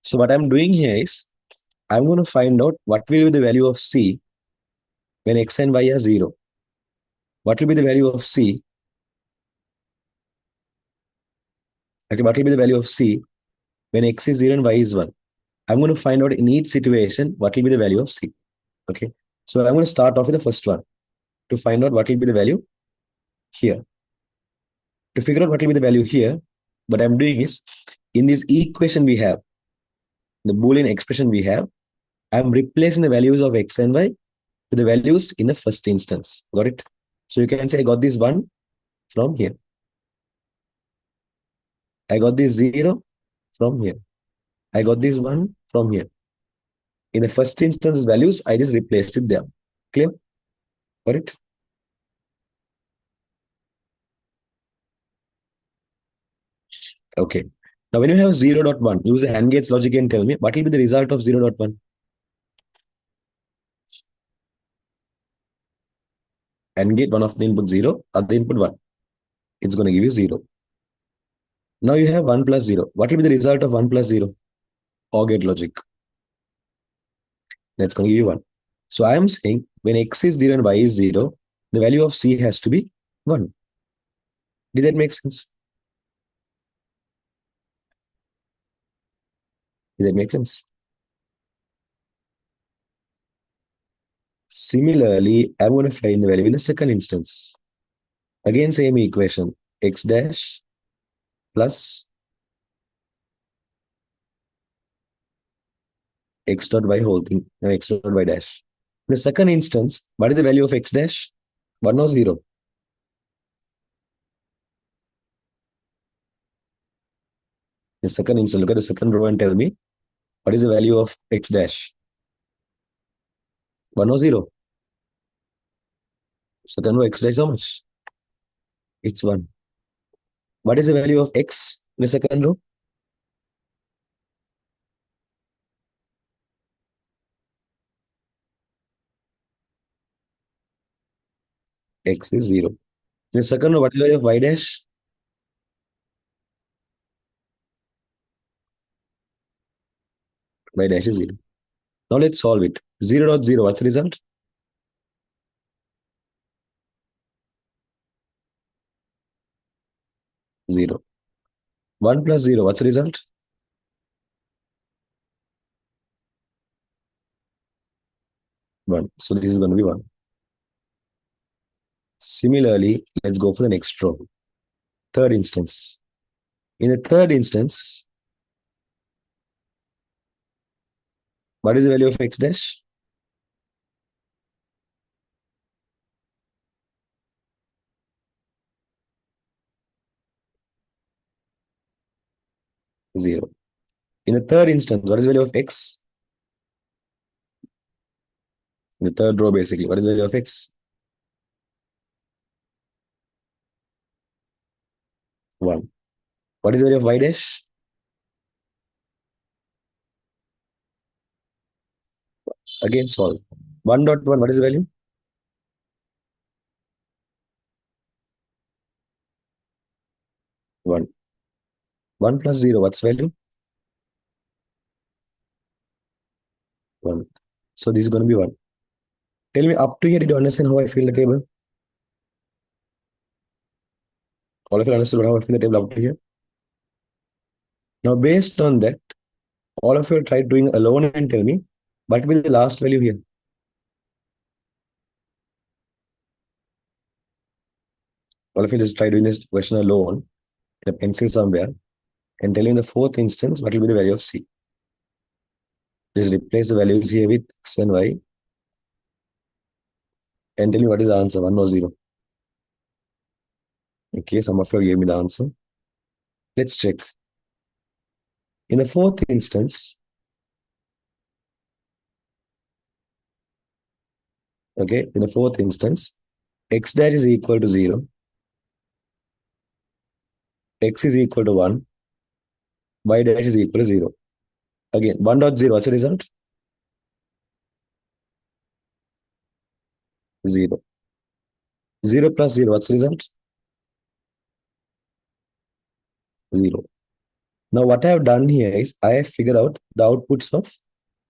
So what I'm doing here is, I'm going to find out what will be the value of c when x and y are 0. What will be the value of c? Okay. What will be the value of c when x is 0 and y is 1? I'm going to find out in each situation what will be the value of c. Okay. So I'm going to start off with the first one to find out what will be the value here. To figure out what will be the value here, what I'm doing is, in this equation we have, the Boolean expression we have, I'm replacing the values of x and y with the values in the first instance. Got it? So you can say I got this 1 from here. I got this 0 from here. I got this 1 from here. In the first instance values, I just replaced it there. Clear? Got it? Okay. Now when you have 0.1, use the AND gates logic and tell me what will be the result of 0.1. AND gate, one of the input 0, other input 1. It's going to give you 0. Now you have 1 plus 0. What will be the result of 1 plus 0? OR gate logic. That's going to give you 1. So I am saying when x is 0 and y is 0, the value of c has to be 1. Did that make sense? Did that make sense? Similarly, I'm going to find the value in the second instance. Again, same equation. X dash plus x dot y whole thing, and x dot y dash. In the second instance, what is the value of x dash? 1 or 0? The second instance, look at the second row and tell me what is the value of x dash? 1 or 0? Second row, x dash how much? It's 1. What is the value of x in the second row? X is 0. In the second row, what is the value of y dash? Y dash is 0. Now let's solve it. 0.0, what's the result? 0. 1 plus 0, what's the result? 1. So this is going to be 1. Similarly, let's go for the next row. Third instance. In the third instance, what is the value of x dash? 0. In the third instance, what is the value of x? In the third row, basically, what is the value of x? 1. What is the value of y dash? Again, solve. 1.1, what is the value? 1. 1 plus 0, what's value? 1. So this is going to be 1. Tell me, up to here, did you understand how I fill the table? All of you understood how I fill the table up to here? Now, based on that, all of you try doing alone and tell me what will be the last value here. All of you just try doing this question alone, a pencil somewhere, and tell me in the fourth instance what will be the value of c. Just replace the values here with x and y, and tell me what is the answer, 1 or 0. Okay, some of you gave me the answer. Let's check. In the fourth instance, okay, in the fourth instance, x dash is equal to 0. x is equal to 1, y dash is equal to 0. Again, 1 dot 0, what's the result? 0. 0 plus 0, what's the result? 0. Now, what I have done here is I have figured out the outputs of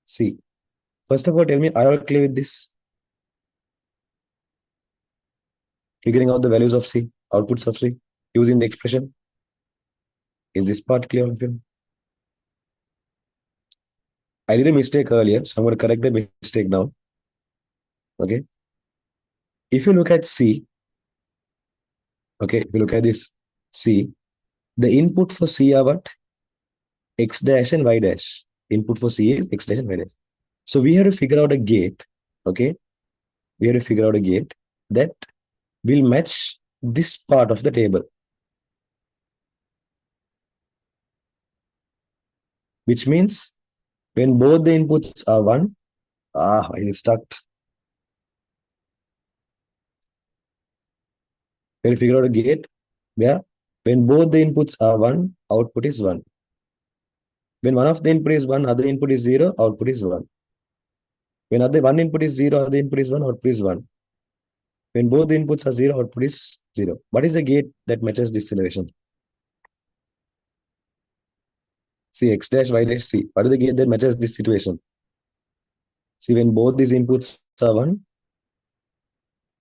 C. First of all, tell me, are you all clear with this? Figuring out the values of C, outputs of C, using the expression. Is this part clear of you? I did a mistake earlier, so I'm going to correct the mistake now. Okay. If you look at C, okay, if you look at this C, the input for C are what? X dash and Y dash. Input for C is X dash and Y dash. So we have to figure out a gate, okay? We have to figure out a gate that will match this part of the table, which means when both the inputs are 1, I is stuck. We have to figure out a gate where when both the inputs are 1, output is 1. When one of the input is 1, other input is 0, output is 1. When other one input is 0, other input is 1, output is 1. When both the inputs are 0, output is 0. What is the gate that matches this situation? See, X dash, Y dash, C. What is the gate that matches this situation? See, when both these inputs are 1,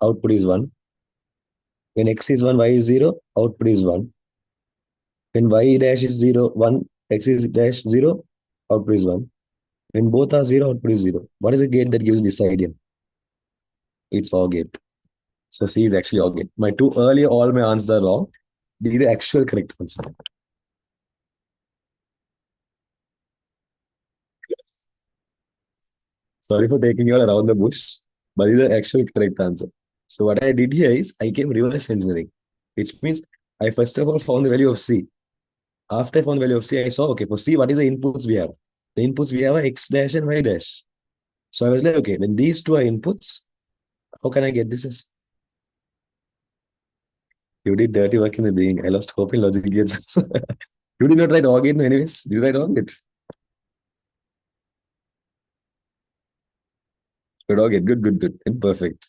output is 1. When X is 1, Y is 0, output is 1. When Y dash is 0, 1, X is dash 0, output is 1. When both are 0, output is 0. What is the gate that gives this idea? It's OR gate. So C is actually OR gate. My two earlier, all my answers are wrong. These are the actual correct answer. Sorry for taking you all around the bush, but this is the actual correct answer. So what I did here is I came reverse engineering, which means I first of all found the value of C. After I found the value of C, I saw, okay, for C, what is the inputs we have? The inputs we have are X dash and Y dash. So I was like, okay, when these two are inputs, how can I get this as? You did dirty work in the beginning. I lost hope in logic gates. You did not write OR gate anyways. Did you write OR gate? Good OR gate. Good, good, good. And perfect.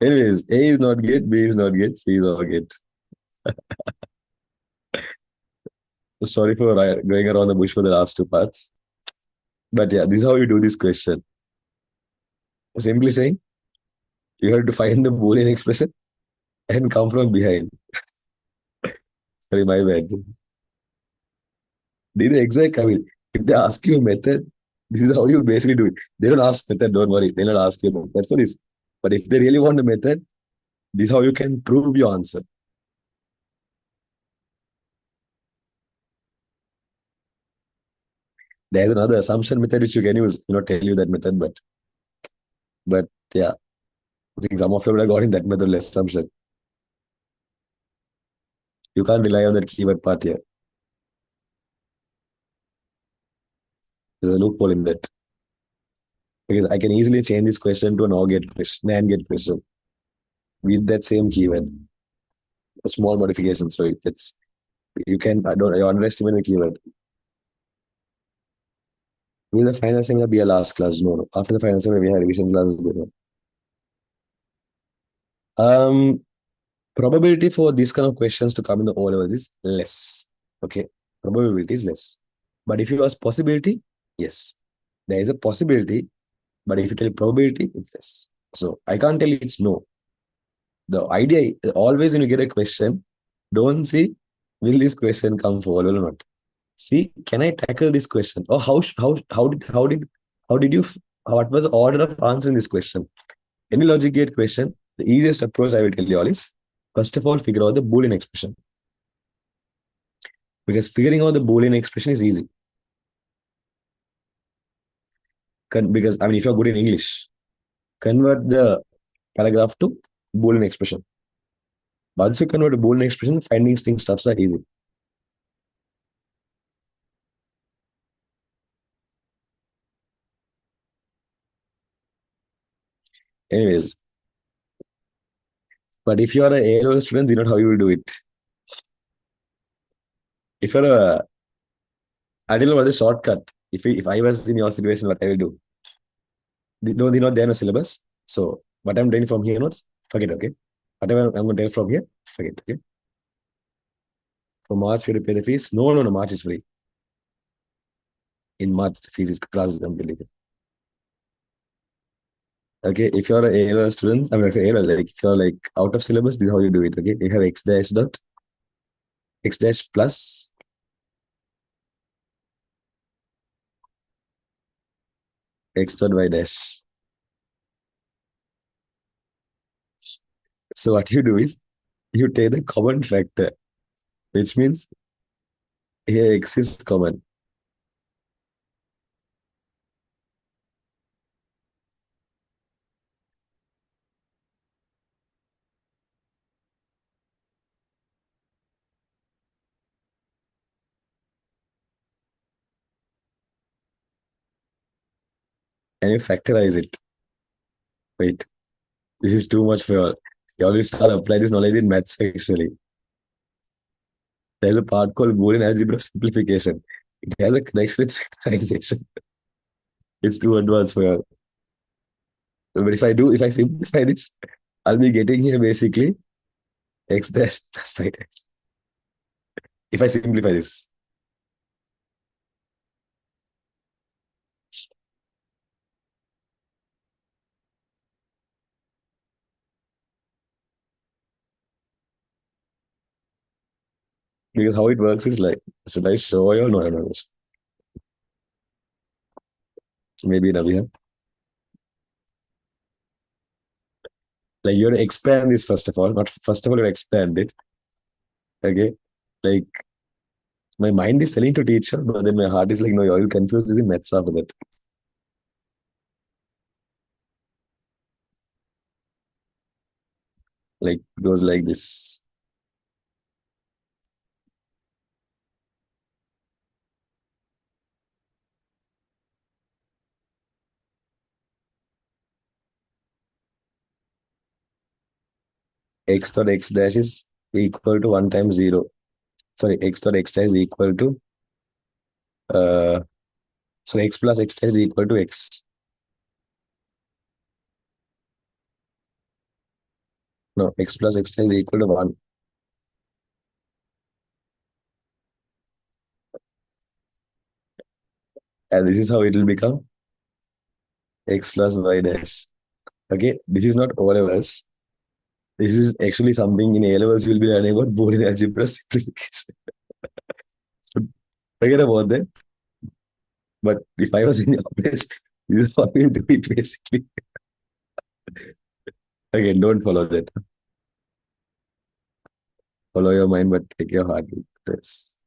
Anyways, A is not gate, B is not gate, C is OR gate. Sorry for going around the bush for the last two parts. But yeah, this is how you do this question. Simply saying, you have to find the Boolean expression and come from behind. Sorry, my bad. This is the exact, I mean, if they ask you a method, this is how you basically do it. They don't ask method, don't worry. They'll not ask you a method for this. But if they really want a method, this is how you can prove your answer. There's another assumption method which you can use. You know, tell you that method, but yeah, I think some of you would have got in that method assumption. You can't rely on that keyword part here. There's a loophole in that. Because I can easily change this question to an OR gate question, NAND gate question with that same keyword. A small modification. So it's you underestimate the keyword. Will the final seminar be a last class? No. After the final seminar, we have revision classes. Um, Probability for these kind of questions to come in the O levels is less. Okay, probability is less. But if you ask possibility, yes, there is a possibility. But if you tell probability, it's less. So I can't tell you it's no. The idea always when you get a question, don't see will this question come for or not. See, can I tackle this question? Or how did you what was the order of answering this question? Any logic gate question, the easiest approach I will tell you all is first of all figure out the Boolean expression. Because figuring out the Boolean expression is easy. Because I mean if you're good in English, convert the paragraph to Boolean expression. Once you convert a Boolean expression, finding string stuffs are easy. Anyways, but if you are a A level student, you know how you will do it. If you're a, I don't know what the shortcut. If I was in your situation, what I will do? No, they not there no syllabus. So what I'm doing from here notes, forget. Okay, whatever I'm going to tell from here, forget. Okay, for March, you have to pay the fees. No, no, no. March is free. In March, the fees is class is completely free. Okay, if you're a A-level student, I mean, if you're A-level, like if you're like out of syllabus, this is how you do it. Okay, you have x dash dot x dash plus x dot y dash. So what you do is you take the common factor, which means here x is common. And you factorize it. Wait, this is too much for you all. You already start apply this knowledge in maths actually. There's a part called Boolean algebra simplification. It has a connection with factorization. It's too advanced for you all. But if I simplify this, I'll be getting here basically x dash plus y dash. If I simplify this, because how it works is like, should I show you or no? No, no. Maybe Navya. Like you have to expand this first of all. Not first of all, you expand it. Okay. Like my mind is telling to teacher, but then my heart is like, no, you will confuse this in maths after that. Like goes like this. X dot x dash is equal to 1 times 0. Sorry, x dot x dash is equal to uh so x plus x dash is equal to x. No, x plus x dash is equal to 1. And this is how it will become x plus y dash. Okay, this is not O levels. This is actually something in A levels you'll be learning about Boolean algebra simplification. So forget about that. But if I was in your place, this is how you do it basically. Again, don't follow that. Follow your mind, but take your heart with this.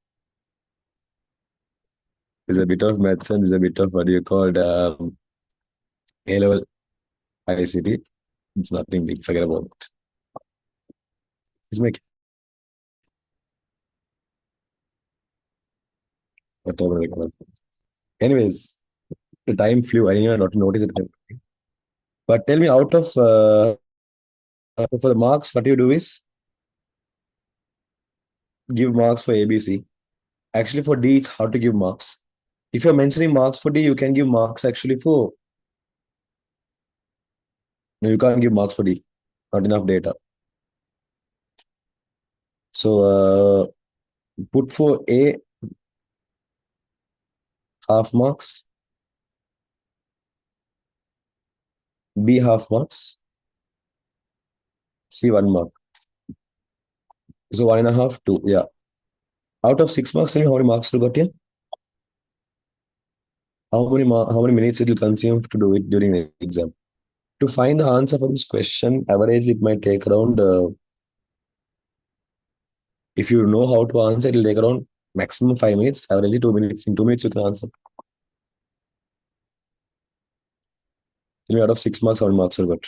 There's a bit of maths and there's a bit of what you called A level ICT. It's nothing big. Forget about it. It's make whatever they call it. Anyways, the time flew. I didn't even not notice it. But tell me, out of for the marks, what you do is give marks for ABC. Actually, for D, it's hard to give marks. If you're mentioning marks for D, you can give marks actually for. No, you can't give marks for D. Not enough data. So put for A half marks, B half marks, C 1 mark. So 1.5, 2. Yeah. Out of 6 marks, tell me how many marks you got here? How many minutes it will consume to do it during the exam? To find the answer for this question, average it might take around if you know how to answer, it will take around maximum 5 minutes, averagely 2 minutes. In 2 minutes, you can answer. Tell me out of 6 marks, how many marks you got?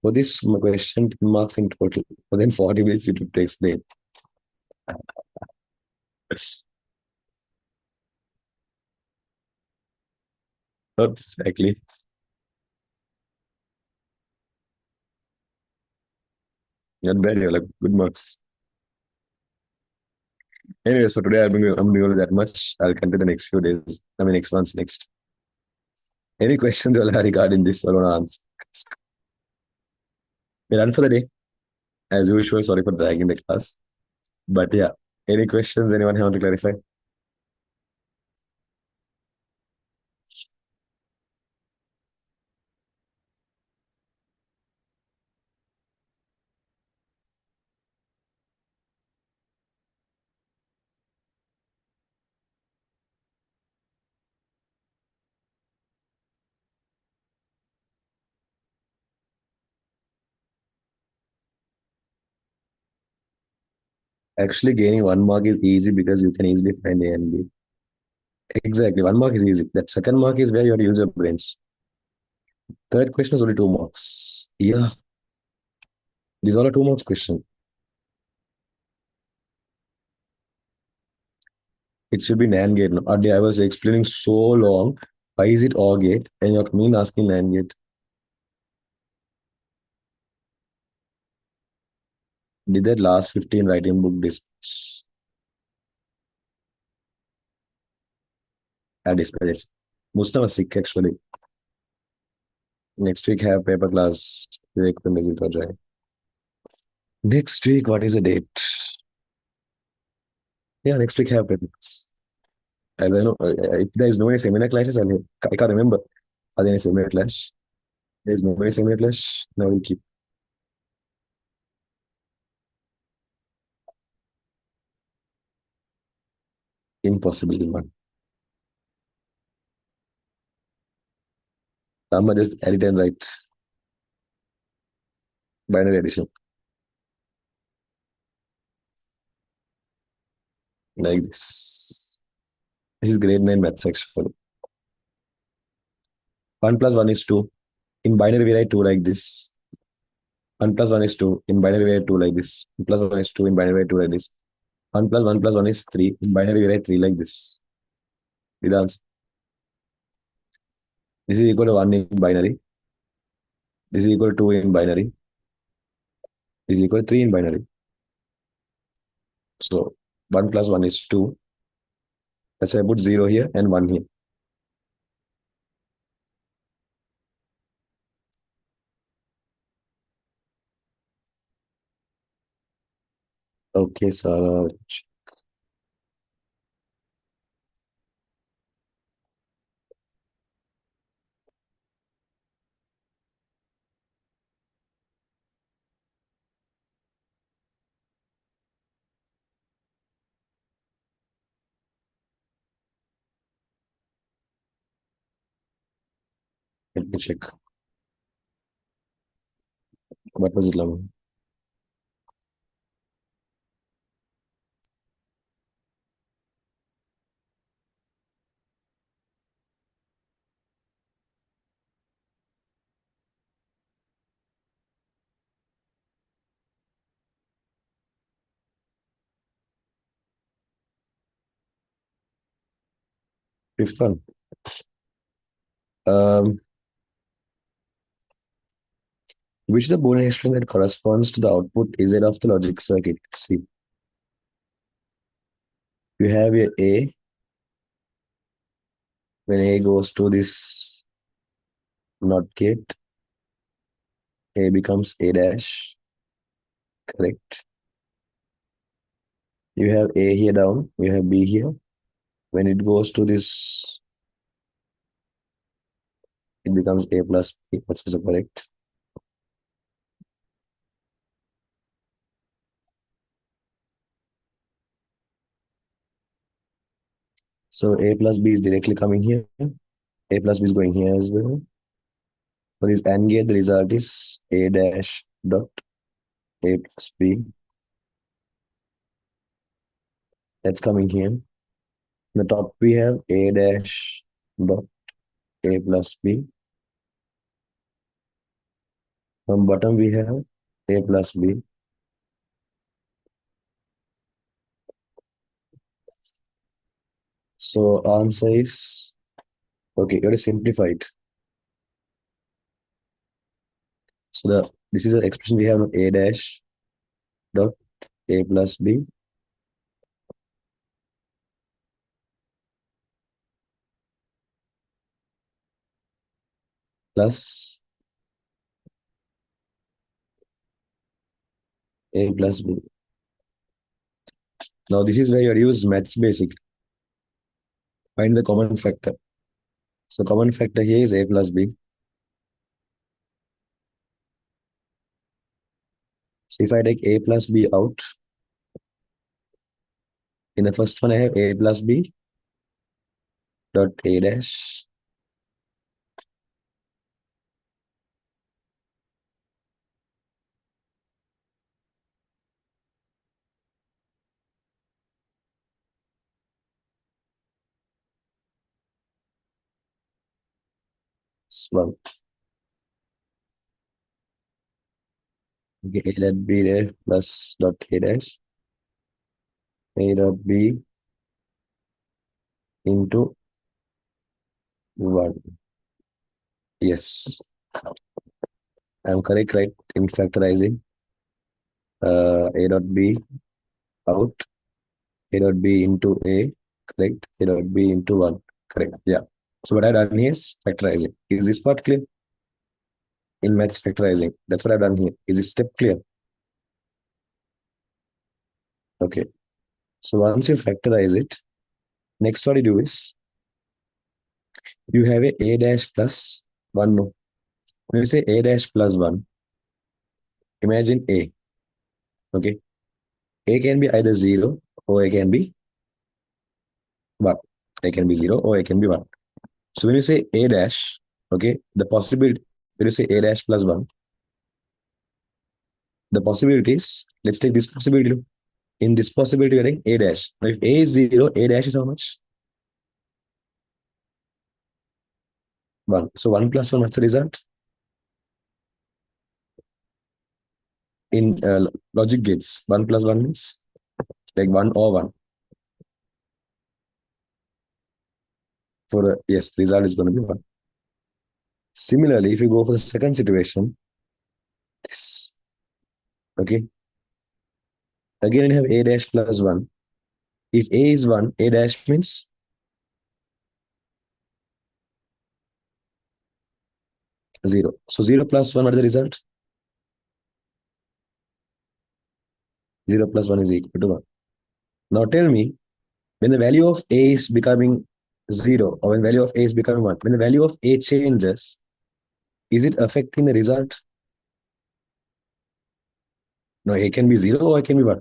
For this question, 10 marks in total. But then 40 minutes it would take explain. Not exactly. Not bad, you're like good marks. Anyways, for today, I'm doing only that much. I'll continue the next few days. I mean, next months, next. Any questions you all have regarding this, I want to answer. We're done for the day. As usual, sorry for dragging the class. But yeah, any questions anyone want to clarify? Actually, gaining 1 mark is easy because you can easily find A and B. Exactly, 1 mark is easy. That second mark is where you have to use your brains. Third question is only 2 marks. Yeah, these are all 2 marks question. It should be NAND gate. No? Adi, I was explaining so long. Why is it OR gate? And you're coming asking NAND gate. Did that last 15 writing book dispatch? I dispatched. Musta was sick actually. Next week have paper class. Vivek will visit Ajay. Next week, what is the date? Yeah, next week have paper class. I don't know. If there is no any seminar classes, I can't remember. Are there any seminar class? There is no any seminar class. Now we'll keep impossible in one. Rama just edit and write binary addition like this. This is grade 9 maths actually. 1 plus 1 is 2. In binary, we write 2 like this. 1 plus 1 is 2. In binary, we write 2 like this. 1 plus 1 is 2. In binary, we write 2 like this. 1 plus 1 plus 1 is 3. In binary, we write 3 like this. With the answer. This is equal to 1 in binary. This is equal to 2 in binary. This is equal to 3 in binary. So 1 plus 1 is 2. Let's say I put 0 here and 1 here. Okay, so let me check. What was it, Lama? 5th one. Um, which is the Boolean expression that corresponds to the output Z of the logic circuit? See, you have your A. When A goes to this NOT gate, A becomes A dash. Correct. You have A here down. You have B here. When it goes to this, it becomes A plus B. That's also correct. So A plus B is directly coming here. A plus B is going here as well. For this AND gate, the result is A dash dot A plus B. That's coming here. In the top, we have A dash dot A plus B. From bottom, we have A plus B. So answer is, okay, you have to simplify it. So this is the expression we have A dash dot A plus B. plus a plus b. Now this is where you use maths basic. Find the common factor. So common factor here is a plus b. So if I take a plus b out, in the first one I have a plus b dot a dash is 1. Okay, a dot b dash plus dot a dash a dot b into 1. Yes, I'm correct, right? In factorizing a dot b out, a dot b into a, correct, a dot b into 1, correct, yeah. So what I've done here is factorizing. Is this part clear? In maths factorizing, that's what I've done here. Is this step clear? Okay, so once you factorize it, next what you do is, you have a dash plus 1, no. When you say a dash plus 1, imagine a, okay. A can be either 0 or a can be 1. A can be 0 or a can be 1. So when you say a dash, okay, the possibility, when you say a dash plus 1, the possibilities, let's take this possibility. In this possibility, you're getting a dash. Now, if a is 0, a dash is how much? 1. So 1 plus 1, what's the result? In logic gates, 1 plus 1 means like 1 or 1. For yes, the result is going to be 1. Similarly, if you go for the second situation, this, okay, again you have a dash plus 1. If a is 1, a dash means 0. So 0 plus 1, what is the result? 0 plus 1 is equal to 1. Now tell me, when the value of a is becoming 0 or when value of a is becoming 1, when the value of a changes, is it affecting the result? No, a can be 0 or a can be 1.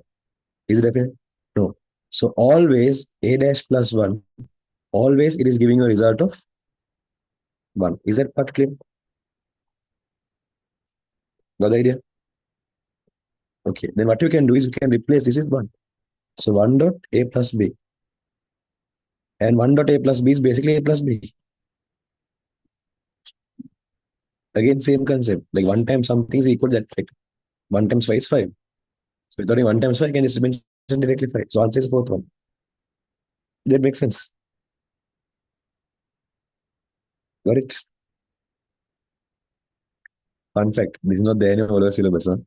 Is it definite? No. So always a dash plus 1, always it is giving you a result of 1. Is that part clear? Got the idea? Okay. Then what you can do is you can replace this with 1. So 1 dot a plus b. And 1 dot a plus b is basically a plus b. Again, same concept. Like 1 times something is equal to that. Like 1 times 5 is 5. So without 1 times 5, I can just mention directly 5. So answer is fourth one. That makes sense. Got it? Fun fact. This is not there in your whole syllabus. Huh?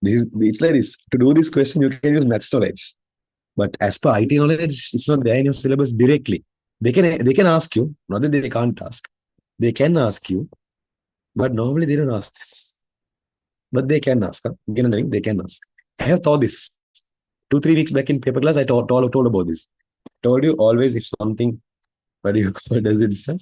It's like this. To do this question, you can use maths knowledge. But as per IT knowledge, it's not there in your syllabus directly. They can ask you, not that they can't ask. They can ask you, but normally they don't ask this. But they can ask. Huh? Again, they can ask. I have taught this. 2, 3 weeks back in paper class, I told about this. Told you always if something, what do you call it, does it, huh?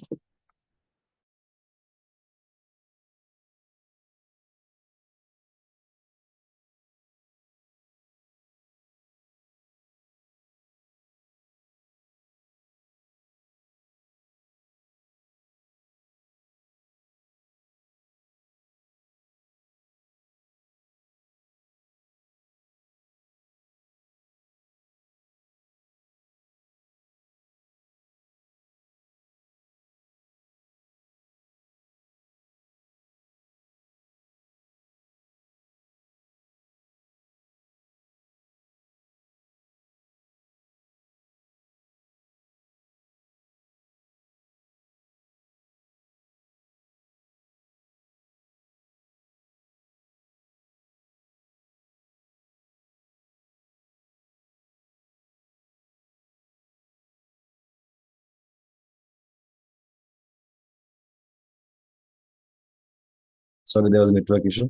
Sorry, there was a network issue.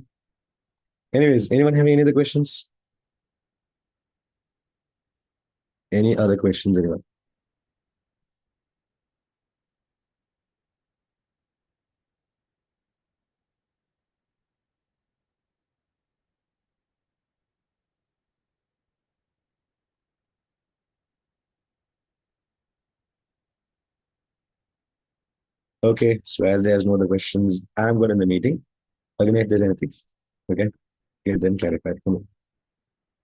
Anyways, anyone have any other questions? Any other questions, anyone? Okay, so as there's no other questions, I'm going in the meeting. Let me know if there's anything. Okay, get them clarified for me.